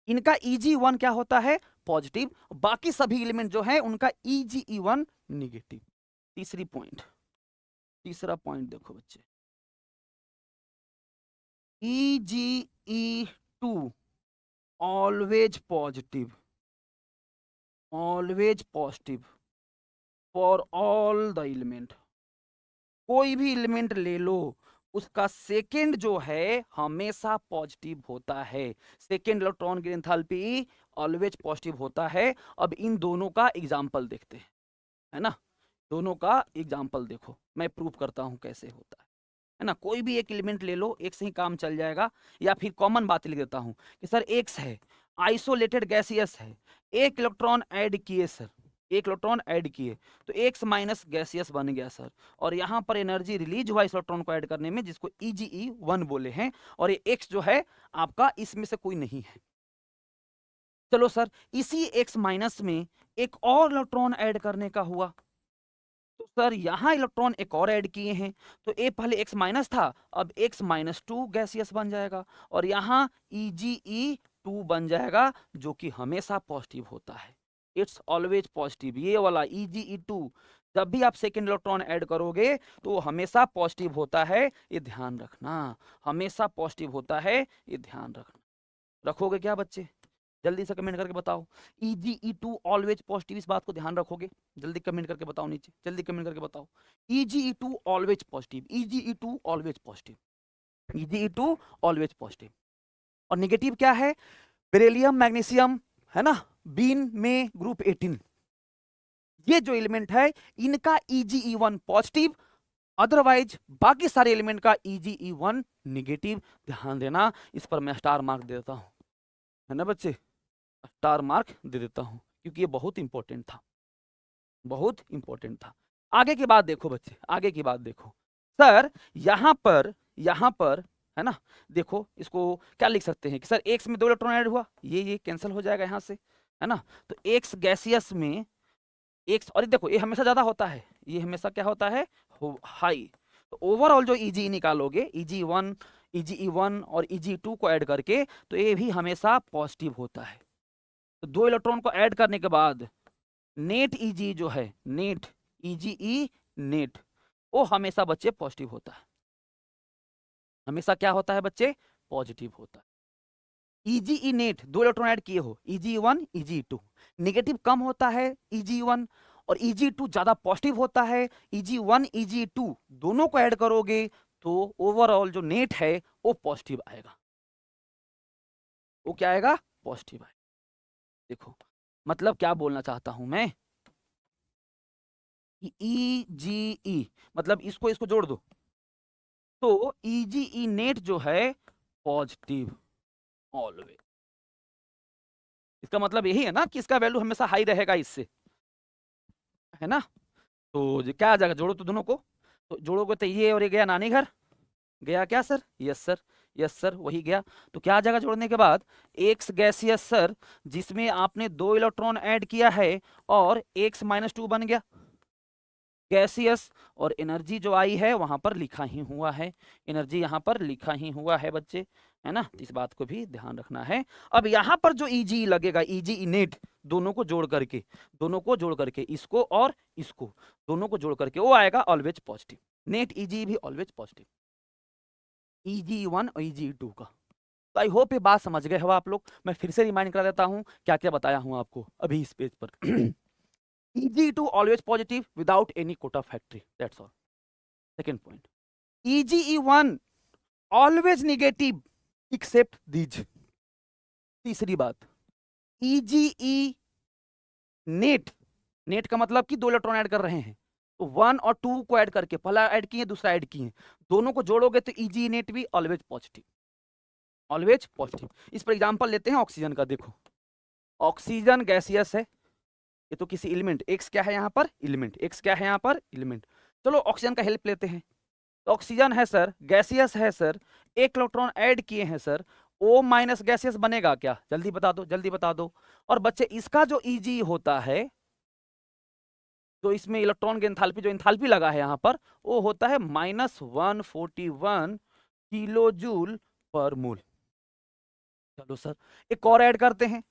इनका Eg1 क्या होता है, पॉजिटिव, बाकी सभी एलिमेंट जो है उनका Ege1 निगेटिव। तीसरा पॉइंट देखो बच्चे, Ege2 always positive for all the element. कोई भी एलिमेंट ले लो, उसका सेकेंड जो है हमेशा पॉजिटिव होता है। सेकेंड इलेक्ट्रॉन की एंथैल्पी ऑलवेज पॉजिटिव होता है। अब इन दोनों का एग्जाम्पल देखते हैं, है ना। दोनों का एग्जाम्पल देखो, मैं प्रूव करता हूं कैसे होता है ना। कोई भी एक एलिमेंट ले लो, एक से ही काम चल जाएगा। या फिर कॉमन बात लिख देता हूं कि सर एक्स है, आइसोलेटेड गैसियस है, एक इलेक्ट्रॉन ऐड किए सर, एक इलेक्ट्रॉन ऐड किए तो एक्स माइनस गैसियस बन गया सर। और यहाँ पर एनर्जी रिलीज हुआ इस इलेक्ट्रॉन को ऐड करने में, जिसको Ege1 बोले हैं। और ये एक्स जो है आपका इसमें से कोई नहीं है। चलो सर, इसी एक्स माइनस में एक और इलेक्ट्रॉन ऐड करने का हुआ, तो सर यहाँ इलेक्ट्रॉन एक और ऐड किए हैं, तो ए पहले एक्स माइनस था, अब एक्स माइनस टू गैसियस बन जाएगा। और यहाँ Ege2 बन जाएगा, जो कि हमेशा पॉजिटिव होता है। It's always positive. ये वाला Ege2 जब भी आप सेकेंड इलेक्ट्रॉन ऐड करोगे तो वो हमेशा पॉजिटिव होता है, ये ध्यान रखना। हमेशा पॉजिटिव होता है, ये ध्यान रखना। रखोगे क्या बच्चे, जल्दी से कमेंट करके बताओ। Ege2 ऑलवेज पॉजिटिव, इस बात को ध्यान रखोगे, जल्दी कमेंट करके बताओ नीचे, जल्दी कमेंट करके बताओ। Ege2 always positive, Ege2 always positive, Ege2 always positive. और नेगेटिव क्या है, बेरिलियम मैग्नीशियम, है ना, बीन में ग्रुप 18, ये जो एलिमेंट है इनका Ege1 पॉजिटिव, अदरवाइज बाकी सारे एलिमेंट का Ege1 निगेटिव। ध्यान देना, इस पर मैं स्टार मार्क दे देता हूं, है ना बच्चे, स्टार मार्क दे देता हूं, क्योंकि ये बहुत इंपॉर्टेंट था, बहुत इंपॉर्टेंट था। आगे की बात देखो बच्चे, आगे की बात देखो। सर यहां पर है ना, देखो इसको क्या लिख सकते हैं कि सर एक्स में 2 इलेक्ट्रॉन ऐड हुआ, ये कैंसिल हो जाएगा यहां से, है ना। तो एक्स गैसियस में एक्स, और देखो ये हमेशा ज्यादा होता है, ये हमेशा क्या होता है, हाई। तो ओवरऑल जो Eg निकालोगे, Ege1 और Eg2 को ऐड करके, तो ये भी हमेशा पॉजिटिव होता है। तो 2 इलेक्ट्रॉन को ऐड करने के बाद नेट Eg जो है, नेट Ege नेट, वो हमेशा बच्चे पॉजिटिव होता है। हमेशा क्या होता है बच्चे, पॉजिटिव होता है। Ege नेट 2 इलेक्ट्रॉन ऐड किए हो, Ege1 Ege2, नेगेटिव कम होता है Eg1, और Eg2 ज्यादा पॉजिटिव होता है। Eg1 Eg2 दोनों को ऐड करोगे तो ओवरऑल जो नेट है वो पॉजिटिव आएगा। वो क्या आएगा, पॉजिटिव आएगा। देखो मतलब क्या बोलना चाहता हूं मैं, Ege मतलब इसको जोड़ दो, तो Ege नेट जो है पॉजिटिव ऑलवेज। इसका मतलब यही है ना कि इसका वैल्यू हमेशा हाई रहेगा इससे, है ना। तो क्या आ जाएगा, जोड़ो तो दोनों को, तो जोड़ोगे तो ये और ये गया नानी घर, गया क्या sir, yes sir, yes sir, वही गया। तो क्या आ जाएगा जोड़ने के बाद, एक्स गैसियस सर, जिसमें आपने 2 इलेक्ट्रॉन ऐड किया है, और एक्स माइनस 2 बन गया गैसियस। और एनर्जी जो आई है वहां पर लिखा ही हुआ है, एनर्जी यहाँ पर लिखा ही हुआ है बच्चे, है ना। इस बात को भी ध्यान रखना है। अब यहाँ पर जो Eg लगेगा, Eg नेट, दोनों को जोड़ करके, इसको और इसको दोनों को जोड़ करके वो आएगा ऑलवेज पॉजिटिव। नेट Eg भी ऑलवेज पॉजिटिव, Eg1 और Eg2 का। तो आई होप ये बात समझ गए हो आप लोग। मैं फिर से रिमाइंड करा देता हूं क्या क्या बताया हूं आपको अभी इस पेज पर। Eg2 always positive without any quota factory. That's all. Second point. Ege1 always negative except these. तीसरी बात, Ege नेट, नेट का मतलब कि 2 इलेक्ट्रॉन ऐड कर रहे हैं, तो 1 और 2 को ऐड करके, पहला ऐड किए दूसरा ऐड किए, दोनों को जोड़ोगे तो Ege नेट भी ऑलवेज पॉजिटिव, ऑलवेज पॉजिटिव। इस पर एग्जांपल लेते हैं ऑक्सीजन का। देखो ऑक्सीजन गैसियस है, ये तो किसी एलिमेंट, एक्स क्या है यहाँ पर, एलिमेंट, एक्स क्या है यहाँ पर, एलिमेंट। चलो ऑक्सीजन का हेल्प लेते हैं। तो ऑक्सीजन है सर, गैसियस है सर, 1 इलेक्ट्रॉन ऐड किए हैं सर, O माइनस गैसियस बनेगा क्या, जल्दी बता दो, जल्दी बता दो। और बच्चे इसका जो Eg होता है, तो इसमें इलेक्ट्रॉन की एंथैल्पी, जो एंथैल्पी लगा है यहाँ पर, वो होता है -141 किलो जूल पर मोल। चलो सर, एक और ऐड करते हैं।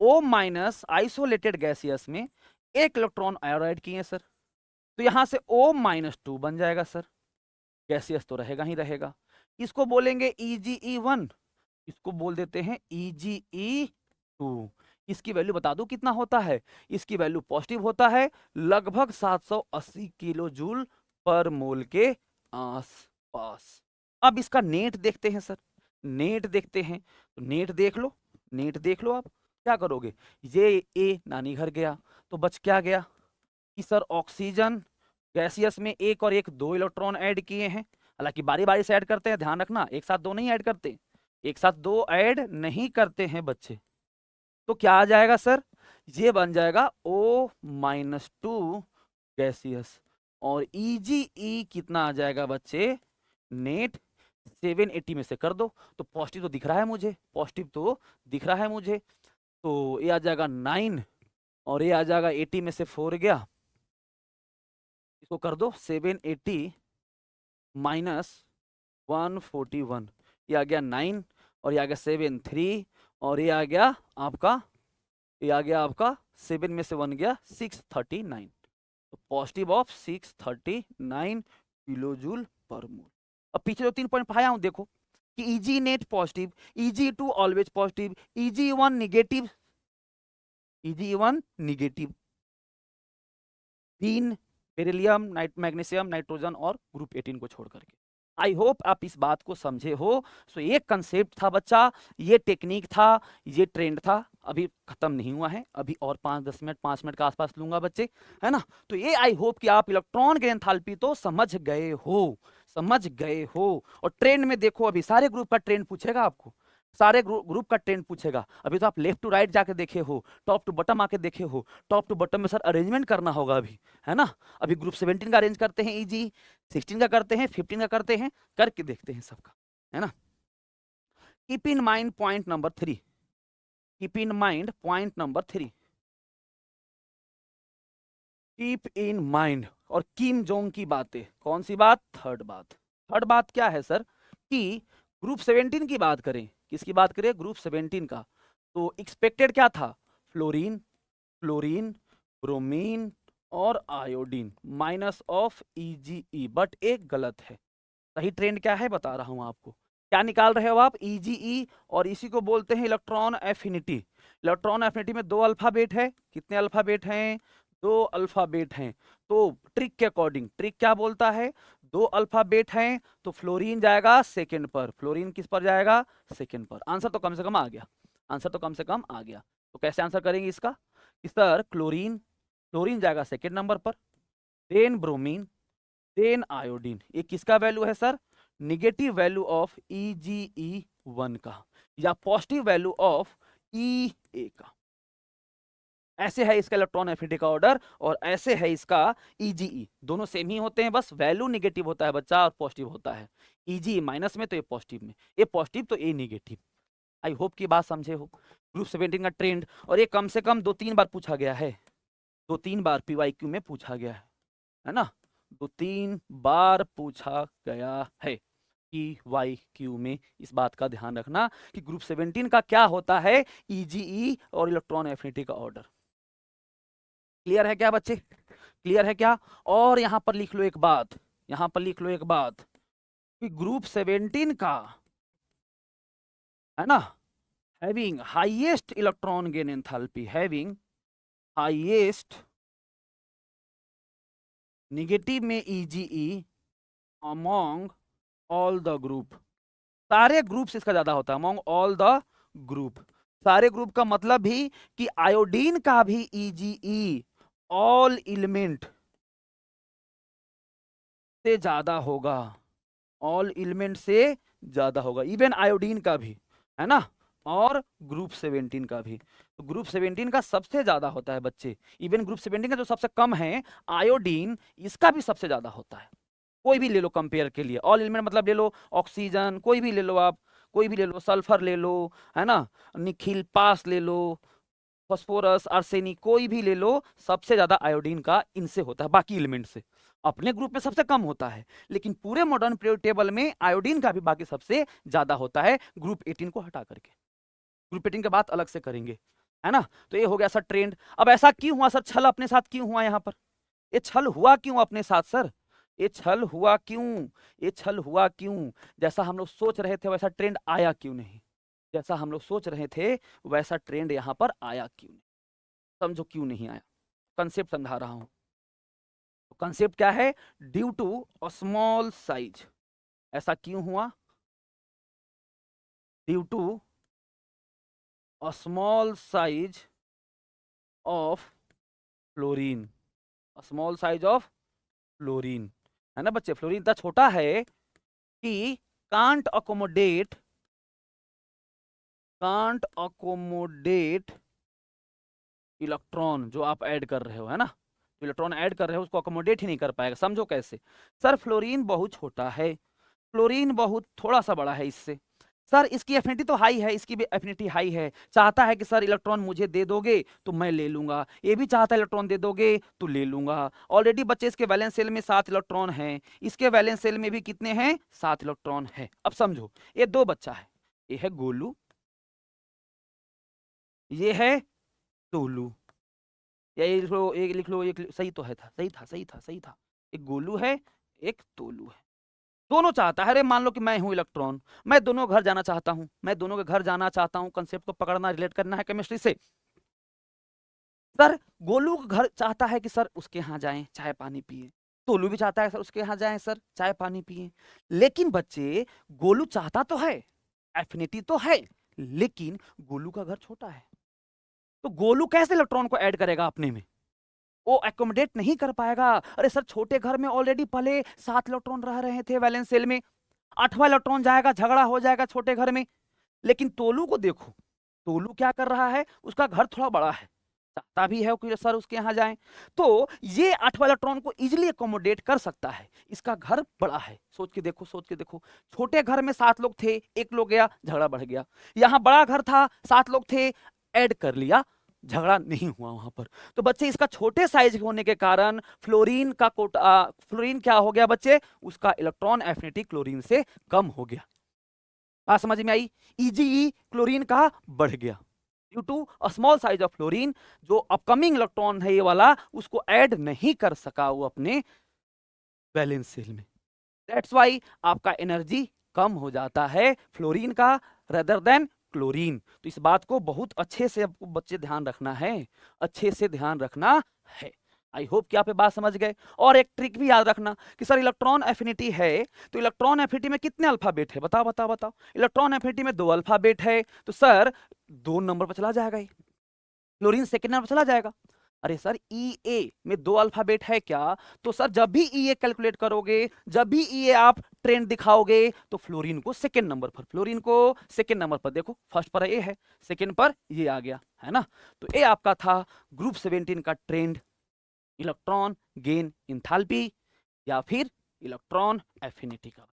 O माइनस आइसोलेटेड गैसियस में एक इलेक्ट्रॉन और ऐड किए सर, तो यहां से O माइनस 2 बन जाएगा सर। गैसियस तो रहेगा ही रहेगा। इसको बोलेंगे EgE1, इसको बोल देते हैं EgE2। इसकी वैल्यू बता दो कितना होता है। इसकी वैल्यू पॉजिटिव होता है, लगभग 780 किलो जूल पर मोल के आसपास। अब इसका नेट देखते हैं सर, नेट देखते हैं। तो नेट देख लो, नेट देख लो। आप क्या करोगे, ये ए नानी घर गया तो बच क्या गया कि सर ऑक्सीजन गैसियस में एक और एक 2 इलेक्ट्रॉन ऐड किए हैं। हालांकि बारी बारी से ऐड करते हैं, ध्यान रखना, एक साथ 2 नहीं ऐड करते, एक साथ 2 ऐड नहीं करते हैं बच्चे। तो क्या आ जाएगा सर, ये बन जाएगा O माइनस 2 गैसियस। और EgE कितना आ जाएगा बच्चे, नेट 780 में से कर दो तो पॉजिटिव तो दिख रहा है मुझे, पॉजिटिव तो दिख रहा है मुझे। तो ये आ जाएगा 9 और ये आ जाएगा 80 में से 4 गया, इसको कर दो 780 माइनस 141, ये आ गया 9 और ये आ गया 7 3 और ये आ गया आपका, ये आ गया आपका 7 में से 1 गया 639। तो पॉजिटिव ऑफ 639 किलो जूल पर मोल। अब पीछे जो 3 पॉइंट पाया हूं देखो कि Eg net positive, Eg2 always positive, Eg1 negative, Eg1 negative, 3 beryllium, magnesium, nitrogen और ग्रुप 18 को छोड़ करके। आई होप आप इस बात को समझे हो। सो ये कंसेप्ट था बच्चा, ये टेक्निक था, ये ट्रेंड था, अभी खत्म नहीं हुआ है, अभी और 5-10 मिनट, 5 मिनट के आसपास लूंगा बच्चे, है ना। तो ये आई होप कि आप इलेक्ट्रॉन की एंथैल्पी तो समझ गए हो, समझ गए हो। और ट्रेंड में देखो, अभी सारे ग्रुप का ट्रेंड पूछेगा आपको, सारे ग्रुप का ट्रेंड पूछेगा। अभी तो आप लेफ्ट टू राइट जाके देखे हो, टॉप टू बॉटम आके देखे हो, टॉप टू बॉटम में सर अरेंजमेंट करना होगा अभी, है ना। अभी ग्रुप 17 का अरेंज करते हैं, Eg 16 का करते हैं, 15 का करते हैं, करके देखते हैं सबका, है ना। Keep in mind point number 3, keep in mind point number 3, keep in mind. और किम जोंग की बातें, कौन सी बात, थर्ड बात। थर्ड बात क्या है सर कि ग्रुप 17 की बात करें, किसकी बात करें, ग्रुप 17 का, तो एक्सपेक्टेड क्या था, फ्लोरीन, फ्लोरीन, ब्रोमीन और iodine minus of EgE, but एक गलत है। सही ट्रेंड क्या है बता रहा हूं आपको। क्या निकाल रहे हो आप, EgE, और इसी को बोलते हैं इलेक्ट्रॉन एफिनिटी। इलेक्ट्रॉन एफिनिटी में 2 अल्फाबेट है, कितने अल्फाबेट हैं, 2 अल्फाबेट हैं। तो ट्रिक के अकॉर्डिंग, ट्रिक क्या बोलता है, 2 अल्फाबेट हैं तो फ्लोरीन जाएगा सेकंड पर, फ्लोरीन किस पर जाएगा, सेकंड पर। आंसर तो कम से कम आ गया, आंसर तो कम से कम आ गया। तो कैसे आंसर करेंगे इसका, कि सर क्लोरीन, क्लोरीन जाएगा सेकंड नंबर पर, देन ब्रोमीन, देन आयोडीन। ये किसका वैल्यू है sir, negative value of EgE1 का, या पॉजिटिव वैल्यू ऑफ EA का। ऐसे है इसका इलेक्ट्रॉन एफिनिटी का ऑर्डर और ऐसे है इसका EgE, दोनों सेम ही होते हैं, बस वैल्यू निगेटिव होता है बच्चा और पॉजिटिव होता है। EgE माइनस में तो ये पॉजिटिव में, ये पॉजिटिव तो ये निगेटिव। आई होप की बात समझे हो। ग्रुप 17 का ट्रेंड, और ये कम से कम 2-3 बार पूछा गया है, 2-3 बार PYQ में पूछा गया है ना, 2-3 बार पूछा गया है PYQ में। इस बात का ध्यान रखना कि ग्रुप 17 का क्या होता है, EgE और इलेक्ट्रॉन एफिनिटी का ऑर्डर। क्लियर है क्या बच्चे, क्लियर है क्या। और यहां पर लिख लो एक बात, यहां पर लिख लो एक बात कि ग्रुप 17 का, है ना, having highest electron gain enthalpy, having highest, negative में EgE among all the group, सारे ग्रुप से इसका ज्यादा होता है, अमोंग ऑल द ग्रुप। सारे ग्रुप का मतलब भी कि आयोडीन का भी EgE ऑल एलिमेंट से ज्यादा होगा, ऑल एलिमेंट से ज्यादा होगा, इवन आयोडीन का भी, है ना, और ग्रुप 17 का भी। तो ग्रुप 17 का सबसे ज्यादा होता है बच्चे, इवन ग्रुप 17 का जो सबसे कम है आयोडीन, इसका भी सबसे ज्यादा होता है। कोई भी ले लो कंपेयर के लिए, ऑल एलिमेंट मतलब ले लो ऑक्सीजन, कोई भी ले लो आप, कोई भी ले लो, सल्फर ले लो, है ना, निखिल, पास ले लो, फॉस्फोरस, आर्सेनिक, कोई भी ले लो, सबसे ज्यादा आयोडीन का इनसे होता है, बाकी एलिमेंट से। अपने ग्रुप में सबसे कम होता है, लेकिन पूरे मॉडर्न पीरियोडिक टेबल में आयोडीन का भी बाकी सबसे ज्यादा होता है, ग्रुप 18 को हटा करके। ग्रुपेटिंग के बात अलग से करेंगे, है ना। तो ये हो गया सर ट्रेंड। अब ऐसा क्यों हुआ सर, छल अपने साथ क्यों हुआ यहाँ पर, ये छल हुआ क्यों अपने साथ सर, ये छल हुआ क्यों, ये छल हुआ क्यों, जैसा हम लोग सोच रहे थे वैसा ट्रेंड आया क्यों नहीं, जैसा हम लोग सोच रहे थे वैसा ट्रेंड यहाँ पर आया क्यों नहीं, समझो क्यों नहीं आया, कंसेप्ट समझा रहा हूं। तो कंसेप्ट क्या है, due to a small size, ऐसा क्यों हुआ, due to a small size of fluorine, small size of fluorine, है ना बच्चे। फ्लोरीन इतना छोटा है कि कांट अकोमोडेट इलेक्ट्रॉन जो आप ऐड कर रहे हो, है ना, जो इलेक्ट्रॉन ऐड कर रहे हो उसको अकोमोडेट ही नहीं कर पाएगा। समझो कैसे सर, फ्लोरीन बहुत छोटा है, फ्लोरीन बहुत थोड़ा सा बड़ा है इससे, सर इसकी एफिनिटी तो हाई है, इसकी भी एफिनिटी हाई है, चाहता है कि सर इलेक्ट्रॉन मुझे दे दोगे तो मैं ले लूंगा, ये भी चाहता है इलेक्ट्रॉन दे दोगे तो ले लूंगा। ऑलरेडी बच्चे इसके वैलेंस सेल में 7 इलेक्ट्रॉन हैं, इसके वैलेंस सेल में भी कितने हैं, 7 इलेक्ट्रॉन है। अब समझो ये दो बच्चा है, ये है गोलू, ये है टोलू, या ये लिख लो, एक लिख लो, एक सही तो है था, सही था, सही था, सही था, एक गोलू है एक तोलू है, दोनों चाहता है। अरे मान लो कि मैं हूं इलेक्ट्रॉन, मैं दोनों घर जाना चाहता हूं, मैं दोनों के घर जाना चाहता हूं, कंसेप्ट को पकड़ना, रिलेट करना है केमिस्ट्री से। सर गोलू का घर चाहता है कि सर उसके यहाँ जाएं चाय पानी पिए, तोलू भी चाहता है सर उसके यहाँ जाएं सर चाय पानी पिए। लेकिन बच्चे गोलू चाहता तो है, एफिनिटी तो है, लेकिन गोलू का घर छोटा है, तो गोलू कैसे इलेक्ट्रॉन को ऐड करेगा अपने में, वो एकोमोडेट नहीं कर पाएगा। अरे सर छोटे घर में ऑलरेडी पहले 7 इलेक्ट्रॉन रह रहे थे वैलेंस सेल में, 8वां इलेक्ट्रॉन जाएगा झगड़ा हो जाएगा छोटे घर में। लेकिन तोलू को देखो, तोलू क्या कर रहा है, उसका घर थोड़ा बड़ा है, चाहता भी है कि सर उसके यहाँ जाएं, तो ये 8वां इलेक्ट्रॉन को इजिली एकोमोडेट कर सकता है, इसका घर बड़ा है। सोच के देखो, सोच के देखो, छोटे घर में 7 लोग थे, एक लोग गया झगड़ा बढ़ गया, यहाँ बड़ा घर था 7 लोग थे, ऐड कर लिया, झगड़ा नहीं हुआ वहां पर। तो बच्चे इसका छोटे साइज होने के कारण फ्लोरीन का कोटा, फ्लोरीन क्या हो गया बच्चे, उसका इलेक्ट्रॉन एफिनिटी क्लोरीन से कम हो गया। बात समझ में आई, ईजीई क्लोरीन का बढ़ गया due to a small size of fluorine, जो अपकमिंग इलेक्ट्रॉन है ये वाला उसको ऐड नहीं कर सका वो अपने वैलेंस सेल में, दैट्स वाई आपका एनर्जी कम हो जाता है फ्लोरीन का रेदर देन क्लोरीन। तो इस बात को बहुत अच्छे से आपको बच्चे ध्यान रखना है, अच्छे से ध्यान रखना है। आई होप कि आप ये बात समझ गए। और एक ट्रिक भी याद रखना कि सर इलेक्ट्रॉन एफिनिटी है, तो इलेक्ट्रॉन एफिनिटी में कितने अल्फाबेट है, बताओ बताओ बताओ। इलेक्ट्रॉन एफिनिटी में 2 अल्फाबेट है, तो सर 2 नंबर पर चला जाएगा, ये क्लोरीन सेकेंड नंबर पर चला जाएगा। अरे सर ई ए में 2 अल्फाबेट है क्या, तो सर जब भी ई ए कैलकुलेट करोगे, जब भी ई ए आप ट्रेंड दिखाओगे, तो फ्लोरीन को सेकेंड नंबर पर, फ्लोरीन को सेकेंड नंबर पर, देखो फर्स्ट पर ए है, सेकेंड पर ये आ गया, है ना। तो ये आपका था ग्रुप 17 का ट्रेंड, इलेक्ट्रॉन गेन इंथैल्पी या फिर इलेक्ट्रॉन एफिनिटी का।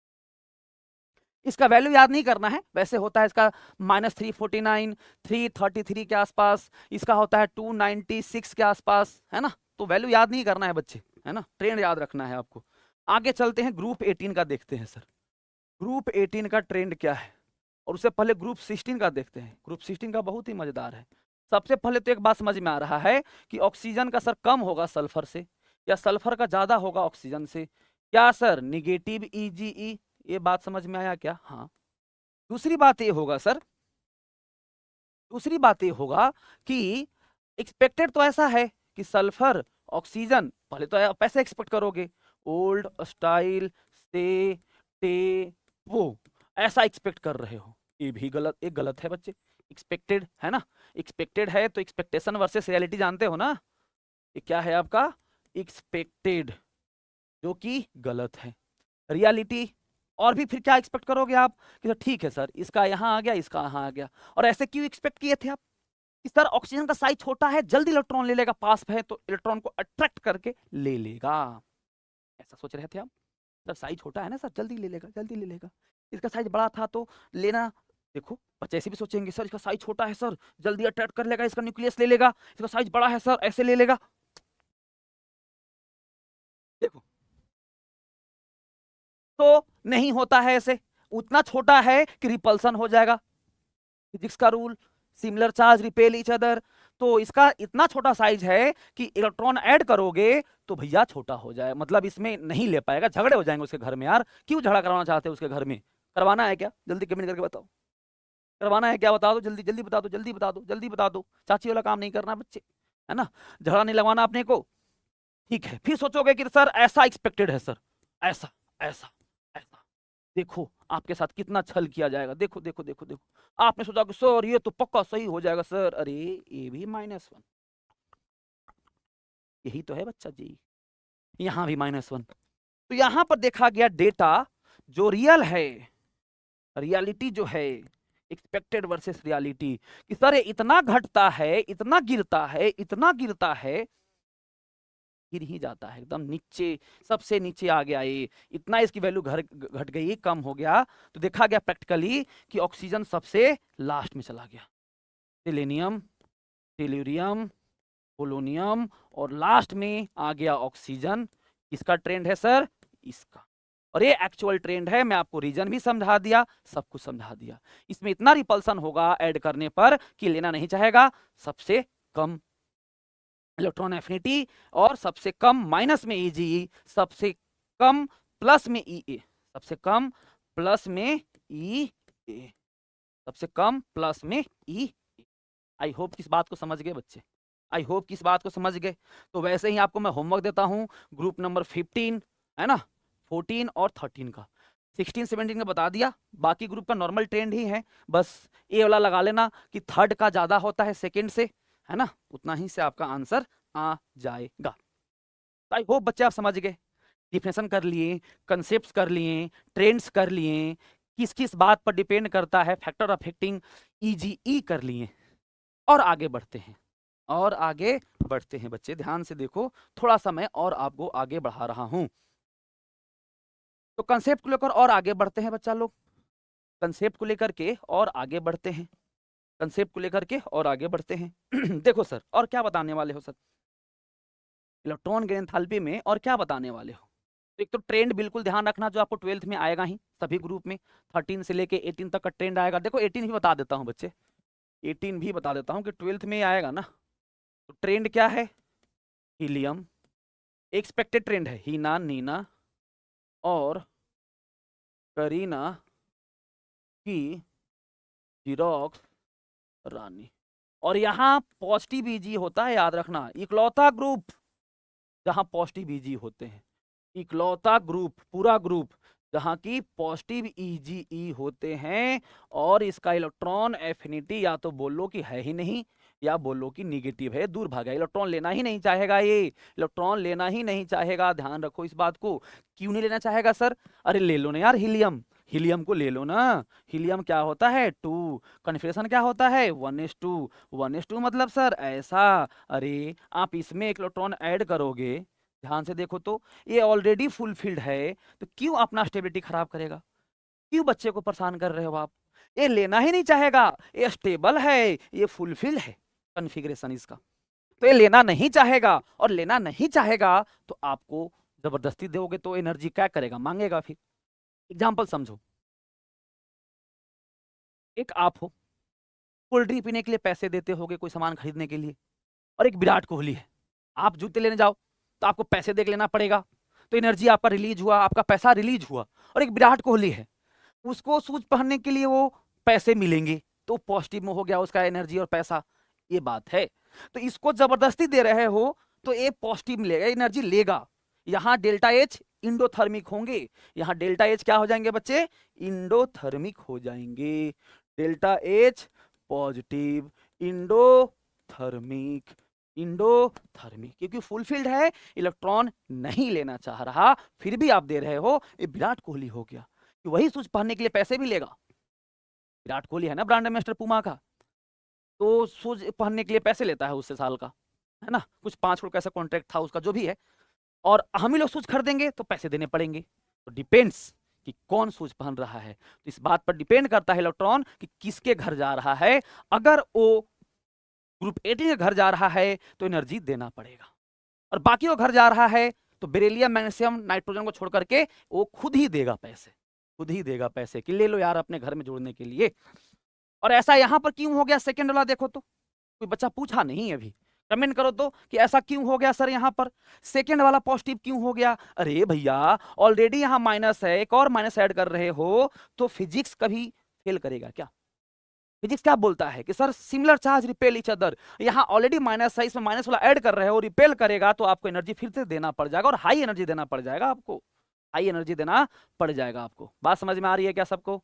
इसका वैल्यू याद नहीं करना है, वैसे होता है इसका -349, 333 के आसपास, इसका होता है 296 के आसपास, है ना। तो वैल्यू याद नहीं करना है बच्चे, है ना, ट्रेंड याद रखना है आपको। आगे चलते हैं, ग्रुप 18 का देखते हैं सर, ग्रुप 18 का ट्रेंड क्या है, और उससे पहले ग्रुप 16 का देखते हैं। ग्रुप 16 का बहुत ही मजेदार है। सबसे पहले तो एक बात समझ में आ रहा है कि ऑक्सीजन का सर कम होगा सल्फर से, या सल्फर का ज्यादा होगा ऑक्सीजन से, क्या सर निगेटिव ईजीई, ये बात समझ में आया क्या, हाँ। दूसरी बात ये होगा सर, दूसरी बात ये होगा कि एक्सपेक्टेड तो ऐसा है कि सल्फर ऑक्सीजन, पहले तो आप ऐसे एक्सपेक्ट करोगे, ओल्ड स्टाइल से टे वो, ऐसा एक्सपेक्ट कर रहे हो, ये भी गलत, एक गलत है बच्चे। एक्सपेक्टेड है ना, एक्सपेक्टेड है तो एक्सपेक्टेशन वर्सेस रियलिटी जानते हो ना, ये क्या है आपका एक्सपेक्टेड, जो कि गलत है। रियलिटी, और भी फिर क्या एक्सपेक्ट करोगे आप कि सर ठीक है सर इसका यहाँ आ गया, इसका यहाँ आ गया, और ऐसे क्यों एक्सपेक्ट किए थे आप कि सर ऑक्सीजन का साइज छोटा है, जल्दी इलेक्ट्रॉन ले लेगा, पास है तो इलेक्ट्रॉन को अट्रैक्ट करके ले लेगा, ऐसा सोच रहे थे आप। सर साइज छोटा है ना सर, जल्दी ले लेगा, जल्दी ले लेगा। इसका साइज बड़ा था तो लेना, देखो बच्चे ऐसे भी सोचेंगे सर इसका साइज छोटा है सर, जल्दी अट्रैक्ट कर लेगा, इसका न्यूक्लियस ले लेगा, इसका साइज बड़ा है सर ऐसे ले लेगा। देखो तो नहीं होता है ऐसे, उतना छोटा है कि रिपल्सन हो जाएगा, फिजिक्स का rule similar charge repel each other. तो इसका इतना छोटा साइज है कि इलेक्ट्रॉन ऐड करोगे तो भैया छोटा हो जाए, मतलब इसमें नहीं ले पाएगा, झगड़े हो जाएंगे उसके घर में। यार क्यों झगड़ा करवाना चाहते हो उसके घर में? करवाना है क्या? जल्दी कमेंट करके बताओ, करवाना है क्या? बता दो जल्दी, जल्दी बता दो, जल्दी बता दो, जल्दी बता दो। चाची वाला काम नहीं करना बच्चे, है ना, झगड़ा नहीं लगवाना अपने को। ठीक है, फिर सोचोगे कि सर ऐसा एक्सपेक्टेड है, सर ऐसा ऐसा ऐसा। देखो आपके साथ कितना छल किया जाएगा, देखो देखो देखो देखो। आपने सोचा कि सर ये तो पक्का सही हो जाएगा सर, अरे ये भी -1, यही तो है बच्चा जी, यहां भी -1। तो यहां पर देखा गया डेटा जो रियल है, रियलिटी जो है, एक्सपेक्टेड वर्सेस रियलिटी, कि सर ये इतना घटता है, इतना गिरता है, इतना गिरता है, गिर ही जाता है एकदम नीचे, सबसे नीचे आ गया ये, इतना इसकी वैल्यू घट गई, कम हो गया। तो देखा गया प्रैक्टिकली कि ऑक्सीजन सबसे लास्ट में चला गया, सेलेनियम, टेल्यूरियम, पोलोनियम, और लास्ट में आ गया ऑक्सीजन। किसका ट्रेंड है सर? इसका। और ये एक्चुअल ट्रेंड है, मैं आपको रीजन भी समझा दिया, सब कुछ समझा दिया। इसमें इतना रिपल्सन होगा ऐड करने पर कि लेना नहीं चाहेगा, सबसे कम इलेक्ट्रॉन एफिनिटी, और सबसे कम माइनस में ईजीई, सबसे कम प्लस में ईए, सबसे कम प्लस में ई, सबसे कम प्लस में ई। आई होप किस बात को समझ गए बच्चे, आई होप किस बात को समझ गए। तो वैसे ही आपको मैं होमवर्क देता हूं, ग्रुप नंबर 15 है ना, 14 और 13 का, 16 17 का बता दिया, बाकी ग्रुप का नॉर्मल ट्रेंड ही है। बस ये वाला लगा लेना कि थर्ड का ज्यादा होता है सेकंड से, है ना, उतना ही से आपका आंसर आ जाएगा। तो आई होप बच्चे आप समझ गए, डिफिनेशन कर लिए, कंसेप्ट कर लिए, ट्रेंड्स कर लिए, किस किस बात पर डिपेंड करता है, फैक्टर अफेक्टिंग ईजीई कर लिए। और आगे बढ़ते हैं, और आगे बढ़ते हैं बच्चे, ध्यान से देखो, थोड़ा सा मैं और आपको आगे बढ़ा रहा हूं। तो कंसेप्ट को लेकर और आगे बढ़ते हैं बच्चा लोग, कंसेप्ट को लेकर के और आगे बढ़ते हैं, कंसेप्ट को लेकर के और आगे बढ़ते हैं। देखो सर, और क्या बताने वाले हो सर इलेक्ट्रॉन गेन एंथैल्पी में, और क्या बताने वाले हो? तो एक तो ट्रेंड बिल्कुल ध्यान रखना, जो आपको 12th में आएगा ही, सभी ग्रुप में 13 से लेके 18 तक का ट्रेंड आएगा। देखो 18 भी बता देता हूं बच्चे, 18 भी बता देता हूं कि 12th में आएगा ना। तो ट्रेंड क्या है? हीलियम, एक्सपेक्टेड ट्रेंड है हीना, नीना और करीना की जीरोक्स रानी। और यहाँ पॉजिटिव ईजी होता है, याद रखना, इकलौता ग्रुप जहां पॉजिटिव ईजी होते हैं, इकलौता ग्रुप, पूरा ग्रुप जहां की पॉजिटिव ईजीई होते हैं। और इसका इलेक्ट्रॉन एफिनिटी या तो बोलो कि है ही नहीं, या बोलो कि निगेटिव है, दूर भागा, इलेक्ट्रॉन लेना ही नहीं चाहेगा, ये इलेक्ट्रॉन लेना ही नहीं चाहेगा। ध्यान रखो इस बात को। क्यों नहीं लेना चाहेगा सर? अरे ले लो ना यार हीलियम, हीलियम को ले लो ना। हीलियम क्या होता है? 2, कन्फिग्रेशन क्या होता है? 1:2, 1:2 मतलब सर ऐसा। अरे आप इसमें एक इलेक्ट्रॉन ऐड करोगे, ध्यान से देखो तो ये ऑलरेडी फुलफिल्ड है, तो क्यों अपना स्टेबिलिटी खराब करेगा? क्यों बच्चे को परेशान कर रहे हो आप? ये लेना ही नहीं चाहेगा, ये स्टेबल है, ये फुलफिल है कॉन्फ़िगरेशन इसका, तो ये लेना नहीं चाहेगा। और लेना नहीं चाहेगा तो आपको जबरदस्ती दोगे तो एनर्जी क्या करेगा? मांगेगा। फिर एग्जाम्पल समझो, एक आप हो, कोल्ड ड्रिंक पीने के लिए पैसे देते होगे कोई सामान खरीदने के लिए, और एक विराट कोहली है, आप जूते लेने जाओ तो आपको पैसे दे के लेना पड़ेगा, तो एनर्जी आपका रिलीज हुआ, आपका पैसा रिलीज हुआ। और एक विराट कोहली है, उसको शूज पहनने के लिए वो पैसे मिलेंगे, तो पॉजिटिव में हो गया उसका एनर्जी और पैसा, ये बात है। तो इसको जबरदस्ती दे रहे हो तो ये पॉजिटिव मिलेगा, एनर्जी लेगा। यहाँ डेल्टा एच इंडोथर्मिक होंगे, यहाँ डेल्टा एच क्या हो जाएंगे बच्चे? इंडोथर्मिक हो जाएंगे। Delta H positive, endothermic, endothermic, क्योंकि फुलफिल्ड है, इलेक्ट्रॉन नहीं लेना चाह रहा, फिर भी आप दे रहे हो। ये विराट कोहली हो गया कि वही शूज पहनने के लिए पैसे भी लेगा। विराट कोहली है ना ब्रांड एम्बेसडर पुमा का, तो शूज पहनने के लिए पैसे लेता है उससे साल का, है ना, कुछ 5 करोड़ का ऐसा कॉन्ट्रैक्ट था उसका, जो भी है। और हम ही लोग शूज खरीदेंगे तो पैसे देने पड़ेंगे। तो डिपेंड्स कि कौन शूज पहन रहा है, तो इस बात पर डिपेंड करता है इलेक्ट्रॉन कि किसके घर जा रहा है। अगर वो ग्रुप 18 के घर जा रहा है तो एनर्जी देना पड़ेगा, और बाकी वो घर जा रहा है तो बेरिलियम, मैग्नीशियम, नाइट्रोजन को छोड़ करके वो खुद ही देगा पैसे, खुद ही देगा पैसे कि ले लो यार अपने घर में जोड़ने के लिए। और ऐसा यहां पर क्यों हो गया सेकंड वाला, देखो तो कोई बच्चा पूछा नहीं अभी, कमेंट करो तो कि ऐसा क्यों हो गया सर, यहां पर सेकंड वाला पॉजिटिव क्यों हो गया। अरे भैया ऑलरेडी यहां माइनस है, एक और माइनस ऐड कर रहे हो तो फिजिक्स कभी फेल करेगा क्या? फिजिक्स क्या बोलता है कि sir similar charge repel each other, यहाँ ऑलरेडी माइनस है, इसमें माइनस वाला ऐड कर रहे हो, रिपेल करेगा तो आपको एनर्जी फिर से देना पड़ जाएगा और हाई एनर्जी देना पड़ जाएगा आपको, हाई एनर्जी देना पड़ जाएगा आपको। बात समझ में आ रही है क्या सबको?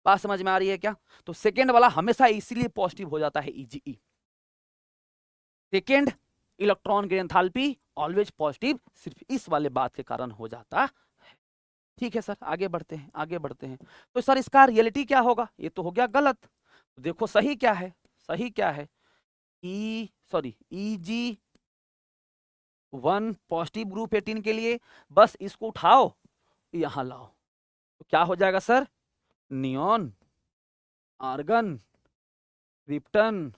बात समझ में आ रही है क्या? तो सेकेंड वाला हमेशा इसीलिए पॉजिटिव हो जाता है, ईजीई सेकेंड इलेक्ट्रॉन की एंथैल्पी ऑलवेज पॉजिटिव, सिर्फ इस वाले बात के कारण हो जाता है। ठीक है सर, आगे बढ़ते हैं, आगे बढ़ते हैं। तो सर इसका रियलिटी क्या होगा? ये तो हो गया गलत। तो देखो सही क्या है, सही क्या है, ईजी वन पॉजिटिव ग्रुप 18 के लिए बस इसको उठाओ यहां लाओ, तो क्या हो जाएगा sir? Neon, argon, krypton,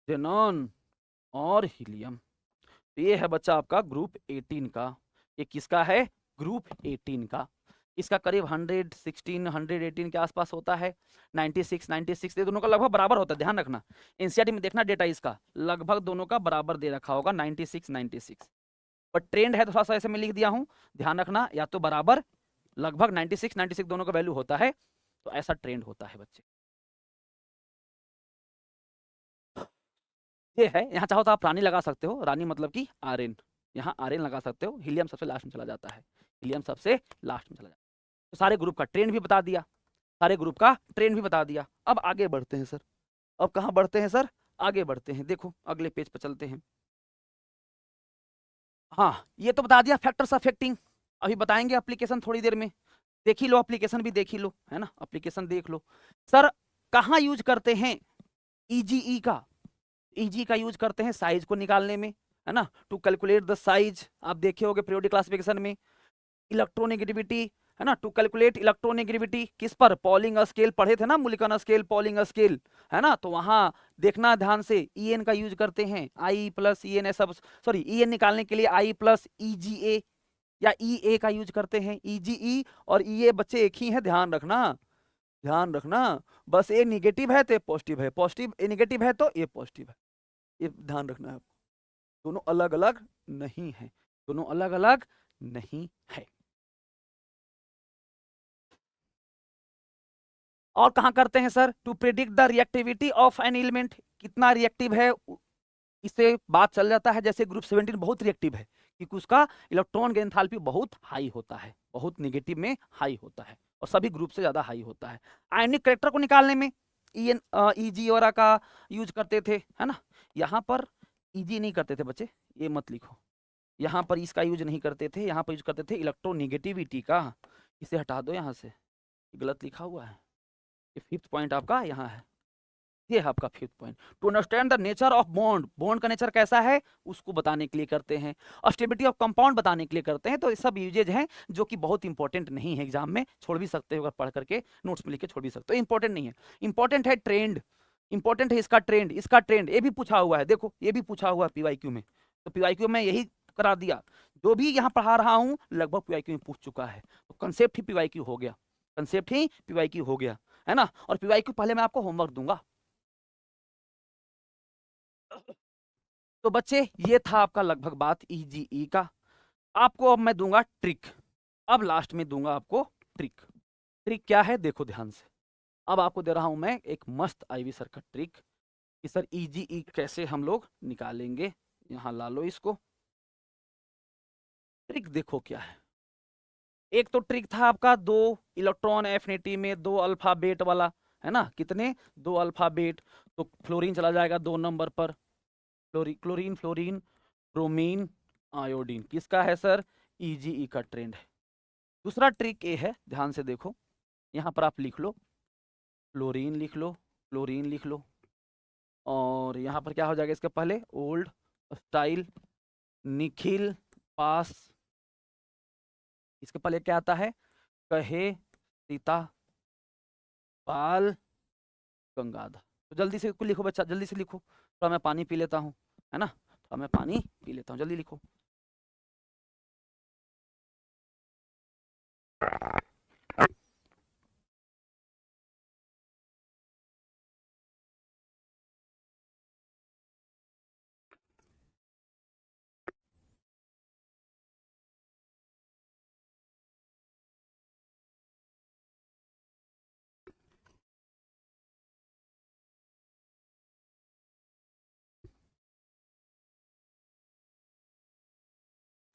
xenon और हीलियम। तो ये है बच्चा आपका ग्रुप 18 का। ये किसका है? ग्रुप 18 का। इसका करीब 116 118 के आसपास होता है, 96 ये दोनों का लगभग बराबर होता है, ध्यान रखना। एनसीईआरटी में देखना डेटा इसका लगभग दोनों का बराबर दे रखा होगा, 96 पर ट्रेंड है तो थोड़ा सा ऐसे में लिख दिया हूं, ध्यान रखना, या तो बराबर लगभग 96 दोनों का वैल्यू होता है, तो ऐसा ट्रेंड होता है बच्चे। ये है, यहाँ चाहो तो आप रानी लगा सकते हो, रानी मतलब कि आर्यन, यहाँ आर्यन लगा सकते हो, हीलियम सबसे लास्ट में चला जाता है, हीलियम सबसे लास्ट में चला जाता है। तो सारे ग्रुप का ट्रेंड भी बता दिया, सारे ग्रुप का ट्रेंड भी बता दिया। अब आगे बढ़ते हैं सर, अब कहाँ बढ़ते हैं सर? आगे बढ़ते हैं, देखो अगले पेज पर चलते हैं। हाँ ये तो बता दिया फैक्टर्स अफेक्टिंग, अभी बताएंगे एप्लीकेशन थोड़ी देर में, देख ही लो एप्लीकेशन भी देख ही लो, है ना, एप्लीकेशन देख लो। सर कहाँ यूज करते हैं ईजीई का? ईजी का यूज करते हैं साइज को निकालने में, है ना, टू कैलकुलेट द साइज, आप देखे होगे पीरियोडिक क्लासिफिकेशन में। इलेक्ट्रोनेगेटिविटी, है ना, टू कैलकुलेट इलेक्ट्रोनेगेटिविटी किस पर? पॉलिंग स्केल पढ़े थे ना, मुलिकन स्केल, पॉलिंग स्केल, है ना, तो वहां देखना ध्यान से, ईएन का यूज करते हैं, आई प्लस ई एन, सब सॉरी ईएन निकालने के लिए आई प्लस ईजीए या ई ए का यूज करते हैं, ईजीई और ई ए बच्चे एक ही है, ध्यान रखना, ध्यान रखना, बस ए निगेटिव है तो पॉजिटिव है, पॉजिटिव ए निगेटिव है तो ये पॉजिटिव है, ये ध्यान रखना है, दोनों अलग अलग नहीं है, दोनों अलग अलग नहीं है। और कहां करते हैं sir? To predict the reactivity of an element, कितना रिएक्टिव है इससे बात चल जाता है, जैसे ग्रुप 17 बहुत रिएक्टिव है क्योंकि उसका इलेक्ट्रॉन का एंथैल्पी बहुत हाई होता है, बहुत नेगेटिव में हाई होता है और सभी ग्रुप से ज्यादा हाई होता है। आयनिक करेक्टर को निकालने में ईजी और का यूज करते थे, है ना, यहाँ पर ईजी नहीं करते थे बच्चे, ये मत लिखो, यहाँ पर इसका यूज नहीं करते थे, यहाँ पर यूज करते थे इलेक्ट्रोनेगेटिविटी का, इसे हटा दो यहाँ से, गलत लिखा हुआ है, ये 5th पॉइंट आपका यहाँ है, ये है आपका 5th point. To understand the nature of bond, bond का नेचर कैसा है उसको बताने के लिए करते हैं, और स्टेबिलिटी ऑफ कंपाउंड बताने के लिए करते हैं। तो ये सब यूजेज हैं जो कि बहुत इंपॉर्टेंट नहीं है, एग्जाम में छोड़ भी सकते हो, अगर पढ़ करके नोट्स में लिख के छोड़ भी सकते हो, इंपॉर्टेंट नहीं है। इंपॉर्टेंट है ट्रेंड, इंपॉर्टेंट है इसका ट्रेंड, इसका ट्रेंड ये भी पूछा हुआ है, देखो ये भी पूछा हुआ है पीवाईक्यू में, तो पीवाईक्यू में यही करा दिया, जो भी यहाँ पढ़ा रहा हूँ लगभग पीवाईक्यू में पूछ चुका है, तो कंसेप्ट ही पीवाईक्यू हो गया, कंसेप्ट ही पीवाईक्यू हो गया, है ना। और पीवाईक्यू पहले मैं आपको होमवर्क दूंगा। तो बच्चे ये था आपका लगभग बात ईजीई का। आपको अब मैं दूंगा ट्रिक, अब लास्ट में दूंगा आपको ट्रिक। ट्रिक क्या है देखो ध्यान से, अब आपको दे रहा हूं मैं एक मस्त आईवी सर का ट्रिक कि सर ईजीई कैसे हम लोग निकालेंगे। यहां ला लो इसको, ट्रिक देखो क्या है। एक तो ट्रिक था आपका दो इलेक्ट्रॉन एफिनिटी में दो अल्फाबेट वाला, है ना, कितने? दो अल्फाबेट, तो फ्लोरीन चला जाएगा 2 नंबर पर, क्लोरीन फ्लोरीन ब्रोमीन आयोडीन, किसका है सर? ईजीई का ट्रेंड है। दूसरा ट्रिक ये है, ध्यान से देखो, यहाँ पर आप लिख लो फ्लोरीन, लिख लो फ्लोरीन, लिख लो, और यहाँ पर क्या हो जाएगा इसके पहले? ओल्ड स्टाइल निखिल पास, इसके पहले क्या आता है? कहे सीता पाल गंगाधर। तो जल्दी से लिखो बच्चा, जल्दी से लिखो, थोड़ा मैं पानी पी लेता हूँ, है ना, थोड़ा मैं पानी पी लेता हूँ, जल्दी लिखो।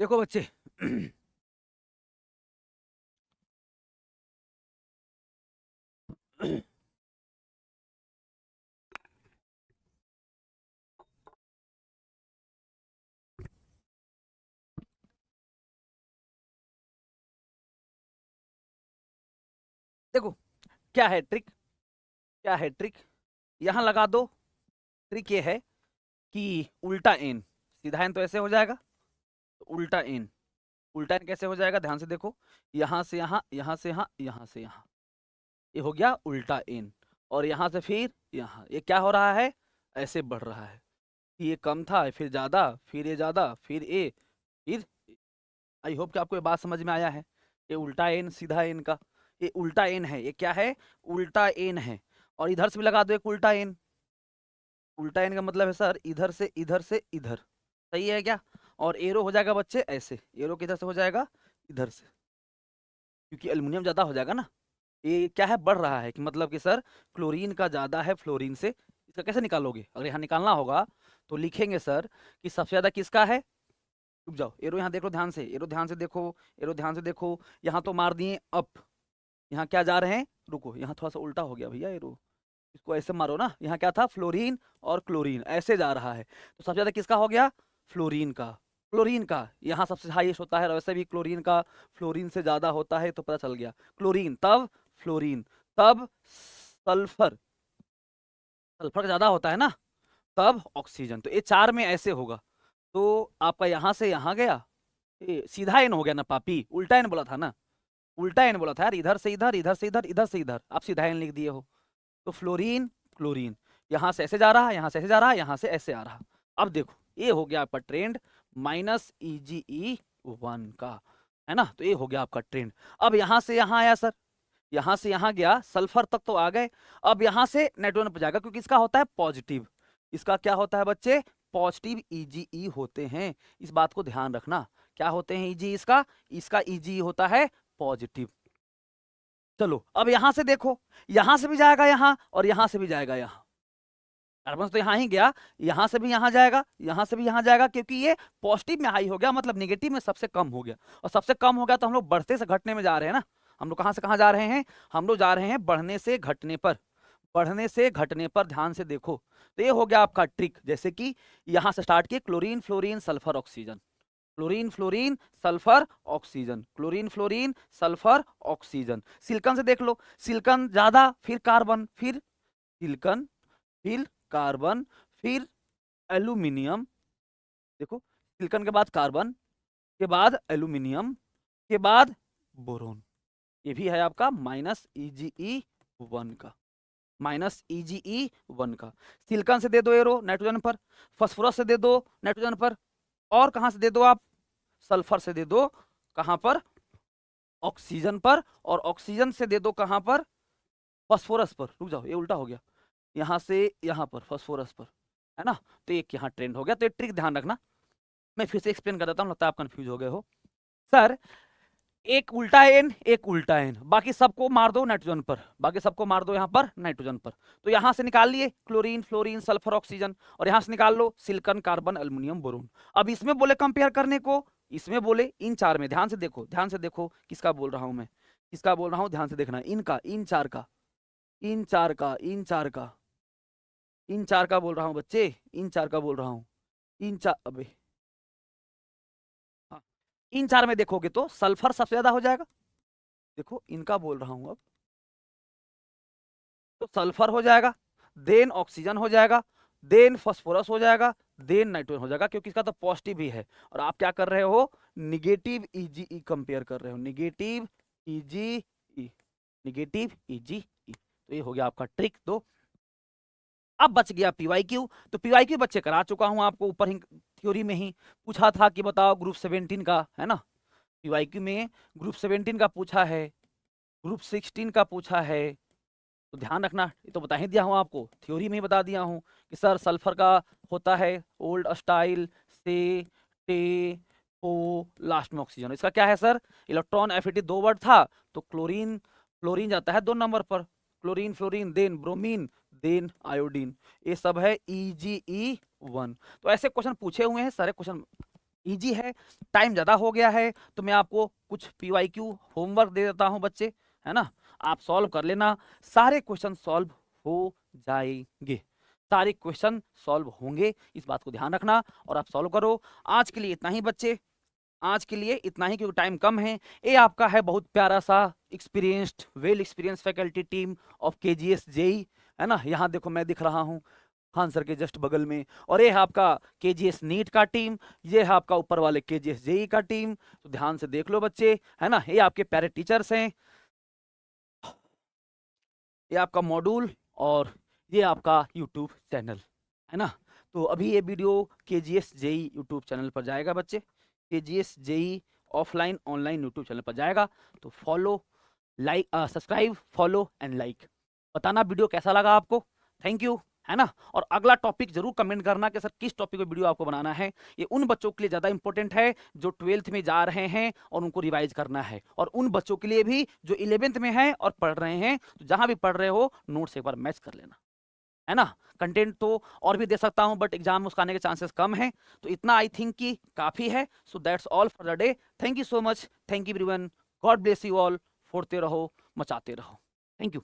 देखो बच्चे देखो क्या है ट्रिक, क्या है ट्रिक, यहां लगा दो। ट्रिक ये है कि उल्टा एन, सीधा एन तो ऐसे हो जाएगा, तो उल्टा एन, उल्टा एन कैसे हो जाएगा ध्यान से देखो, यहां से यहां, यहां से यहां, यहां से यहां, ये हो गया उल्टा एन। और यहां से फिर यहां, ये क्या हो रहा है, ऐसे बढ़ रहा है। ये कम था फिर ज्यादा, फिर ये ज्यादा, फिर ए, फिर। आई होप कि आपको ये बात समझ में आया है। ये उल्टा एन सीधा एन का, ये उल्टा एन है, ये क्या है, उल्टा एन है। और इधर से भी लगा दो एक उल्टा एन। उल्टा एन का मतलब है सर इधर से इधर से इधर, सही है क्या। और एरो हो जाएगा बच्चे ऐसे, एरो किधर से हो जाएगा, इधर से, क्योंकि एल्युमिनियम ज्यादा हो जाएगा ना। ये क्या है, बढ़ रहा है, कि मतलब कि सर क्लोरीन का ज्यादा है फ्लोरीन से। इसका कैसे निकालोगे, अगर यहाँ निकालना होगा तो लिखेंगे सर कि सबसे ज्यादा किसका है। रुक जाओ, एरो यहाँ देख लो ध्यान से, एरो ध्यान से देखो, एरो ध्यान से देखो। यहाँ तो मार दिए अप, यहाँ क्या जा रहे हैं, रुको यहाँ थोड़ा सा उल्टा हो गया भैया एरो, इसको ऐसे मारो ना। यहाँ क्या था, फ्लोरीन और क्लोरीन ऐसे जा रहा है, तो सबसे ज्यादा किसका हो गया, फ्लोरीन का। क्लोरीन का यहाँ सबसे हाईएस्ट होता है, और वैसे भी क्लोरीन का फ्लोरीन से ज्यादा होता है, तो पता चल गया क्लोरीन तब फ्लोरीन तब सल्फर, सल्फर का ज्यादा होता है ना, तब ऑक्सीजन। तो ये चार में ऐसे होगा। तो आपका यहाँ से यहाँ गया, ये सीधा एन हो गया ना पापी, उल्टा एन बोला था ना, उल्टा एन बोला था यार, इधर से इधर, इधर से इधर, इधर से इधर, आप सीधा एन लिख दिए हो। तो फ्लोरीन क्लोरीन, यहाँ से ऐसे जा रहा, यहाँ से ऐसे जा रहा, यहाँ से ऐसे आ रहा। अब देखो ये हो गया आपका ट्रेंड -EgE1 का, है ना। तो ये हो गया आपका ट्रेंड। अब यहाँ से यहाँ आया सर, यहाँ से यहाँ गया, सल्फर तक तो आ गए। अब यहाँ से नाइट्रोजन पर जाएगा, क्योंकि इसका होता है पॉजिटिव, इसका क्या होता है बच्चे, पॉजिटिव EgE होते हैं। इस बात को ध्यान रखना, क्या होते हैं EgE इसका, इसका EgE होता है पॉजिटिव। चलो अब यहां से देखो, यहां से भी जाएगा यहाँ, और यहां से भी जाएगा यहाँ। कार्बन तो यहाँ ही गया, यहाँ से भी यहाँ जाएगा, यहाँ से भी यहाँ जाएगा, क्योंकि ये पॉजिटिव में हाई हो गया, मतलब नेगेटिव में सबसे कम हो गया। और सबसे कम हो गया तो हम लोग बढ़ते से घटने में जा रहे हैं ना। हम लोग कहाँ से कहाँ जा रहे हैं, हम लोग जा रहे हैं बढ़ने से घटने पर, बढ़ने से घटने पर। ध्यान से देखो, तो ये हो गया आपका ट्रिक। जैसे कि यहाँ से स्टार्ट किए, chlorine fluorine sulphur oxygen, chlorine fluorine sulphur oxygen, chlorine fluorine sulphur oxygen. Silicon से देख लो, सिलिकॉन ज्यादा, फिर कार्बन, फिर सिलिकॉन, फिर कार्बन, फिर एल्यूमिनियम। देखो सिलिकॉन के बाद कार्बन, के बाद एल्यूमिनियम, के बाद बोरोन। ये भी है आपका -EgE1 का, -EgE1 का। सिलिकॉन से दे दो एरो नाइट्रोजन पर, फास्फोरस से दे दो नाइट्रोजन पर, और कहां से दे दो आप, सल्फर से दे दो कहां पर, ऑक्सीजन पर, और ऑक्सीजन से दे दो कहां पर, फास्फोरस पर। रुक जाओ ये उल्टा हो गया, यहां से यहां पर फास्फोरस पर, है ना। तो एक यहाँ ट्रेंड हो गया। तो एक ट्रिक ध्यान रखना, मैं फिर से एक्सप्लेन कर देता हूँ, लगता है आप कंफ्यूज हो गए हो। सर एक उल्टा एन, एक उल्टा एन, बाकी सबको मार दो नाइट्रोजन पर, बाकी सबको मार दो यहाँ पर नाइट्रोजन पर। तो यहाँ से निकाल लिए क्लोरीन फ्लोरीन सल्फर ऑक्सीजन, और यहाँ से निकाल लो सिलिकॉन कार्बन एल्युमिनियम बोरोन। अब इसमें बोले कंपेयर करने को, इसमें बोले इन चार में, ध्यान से देखो, ध्यान से देखो किसका बोल रहा हूं मैं, किसका बोल रहा हूं, ध्यान से देखना, इनका, इन चार का, इन चार का, इन चार का, इन चार का बोल रहा हूं बच्चे, इन चार का बोल रहा हूं, इन चार, अबे हाँ, इन चार में देखोगे तो सल्फर सबसे ज्यादा हो जाएगा। देखो इनका बोल रहा हूं अब, तो सल्फर हो जाएगा, देन ऑक्सीजन हो जाएगा, देन फास्फोरस हो जाएगा, देन नाइट्रोजन हो जाएगा, क्योंकि इसका तो पॉजिटिव ही है। और आप क्या कर रहे हो, निगेटिव EgE कंपेयर कर रहे हो, निगेटिव EgE, निगेटिव EgE। तो ये हो गया आपका ट्रिक दो। अब बच गया PYQ। तो PYQ बच्चे करा चुका हूं आपको, ऊपर ही थ्योरी में ही पूछा था कि बताओ ग्रुप 17 का, है ना। PYQ में ग्रुप 17 का पूछा है, ग्रुप 16 का पूछा है। तो ध्यान रखना, ये तो बता ही दिया हूँ आपको, थ्योरी में ही बता दिया हूँ कि सर सल्फर का होता है ओल्ड स्टाइल से, टे, ओ, लास्ट में ऑक्सीजन। इसका क्या है सर, इलेक्ट्रॉन एफिनिटी 2 वर्ड था, तो क्लोरीन फ्लोरीन जाता है 2 नंबर पर, chlorine fluorine, then bromine, then iodine. ये सब है EgE1। तो ऐसे क्वेश्चन पूछे हुए हैं, सारे क्वेश्चन इजी है। टाइम ज़्यादा हो गया है तो मैं आपको कुछ PYQ होमवर्क दे देता हूं बच्चे, है ना, आप सॉल्व कर लेना। सारे क्वेश्चन सॉल्व हो जाएंगे, सारे क्वेश्चन सॉल्व होंगे, इस बात को ध्यान रखना और आप सॉल्व करो। आज के लिए इतना ही बच्चे, आज के लिए इतना ही क्योंकि टाइम कम है। ये आपका है बहुत प्यारा सा experienced, well experience faculty team of KGS JEE, है ना। यहाँ देखो मैं दिख रहा हूँ खान सर के जस्ट बगल में, और ये है आपका KGS नीट का टीम, ये है आपका ऊपर वाले KGS JEE का टीम। तो ध्यान से देख लो बच्चे, है ना, ये आपके प्यारे टीचर्स हैं, ये आपका मॉड्यूल और ये आपका यूट्यूब चैनल, है ना। तो अभी ये video KGS JEE YouTube channel पर जाएगा बच्चे, KGS JEE offline online YouTube channel पर जाएगा। तो follow, like, subscribe, follow and like. बताना वीडियो कैसा लगा आपको, थैंक यू, है ना। और अगला टॉपिक जरूर कमेंट करना कि सर किस टॉपिक पे वीडियो आपको बनाना है। ये उन बच्चों के लिए ज़्यादा इंपॉर्टेंट है जो 12th में जा रहे हैं और उनको रिवाइज करना है, और उन बच्चों के लिए भी जो 11th में हैं और पढ़ रहे हैं। तो जहां भी पढ़ रहे हो नोट्स एक बार मैच कर लेना, है ना। कंटेंट तो और भी दे सकता हूं बट एग्जाम में उसका आने के चांसेस कम हैं, तो इतना आई थिंक कि काफ़ी है। So that's all for the day, thank you so much, thank you everyone, God bless you all. फोड़ते रहो, मचाते रहो, थैंक यू।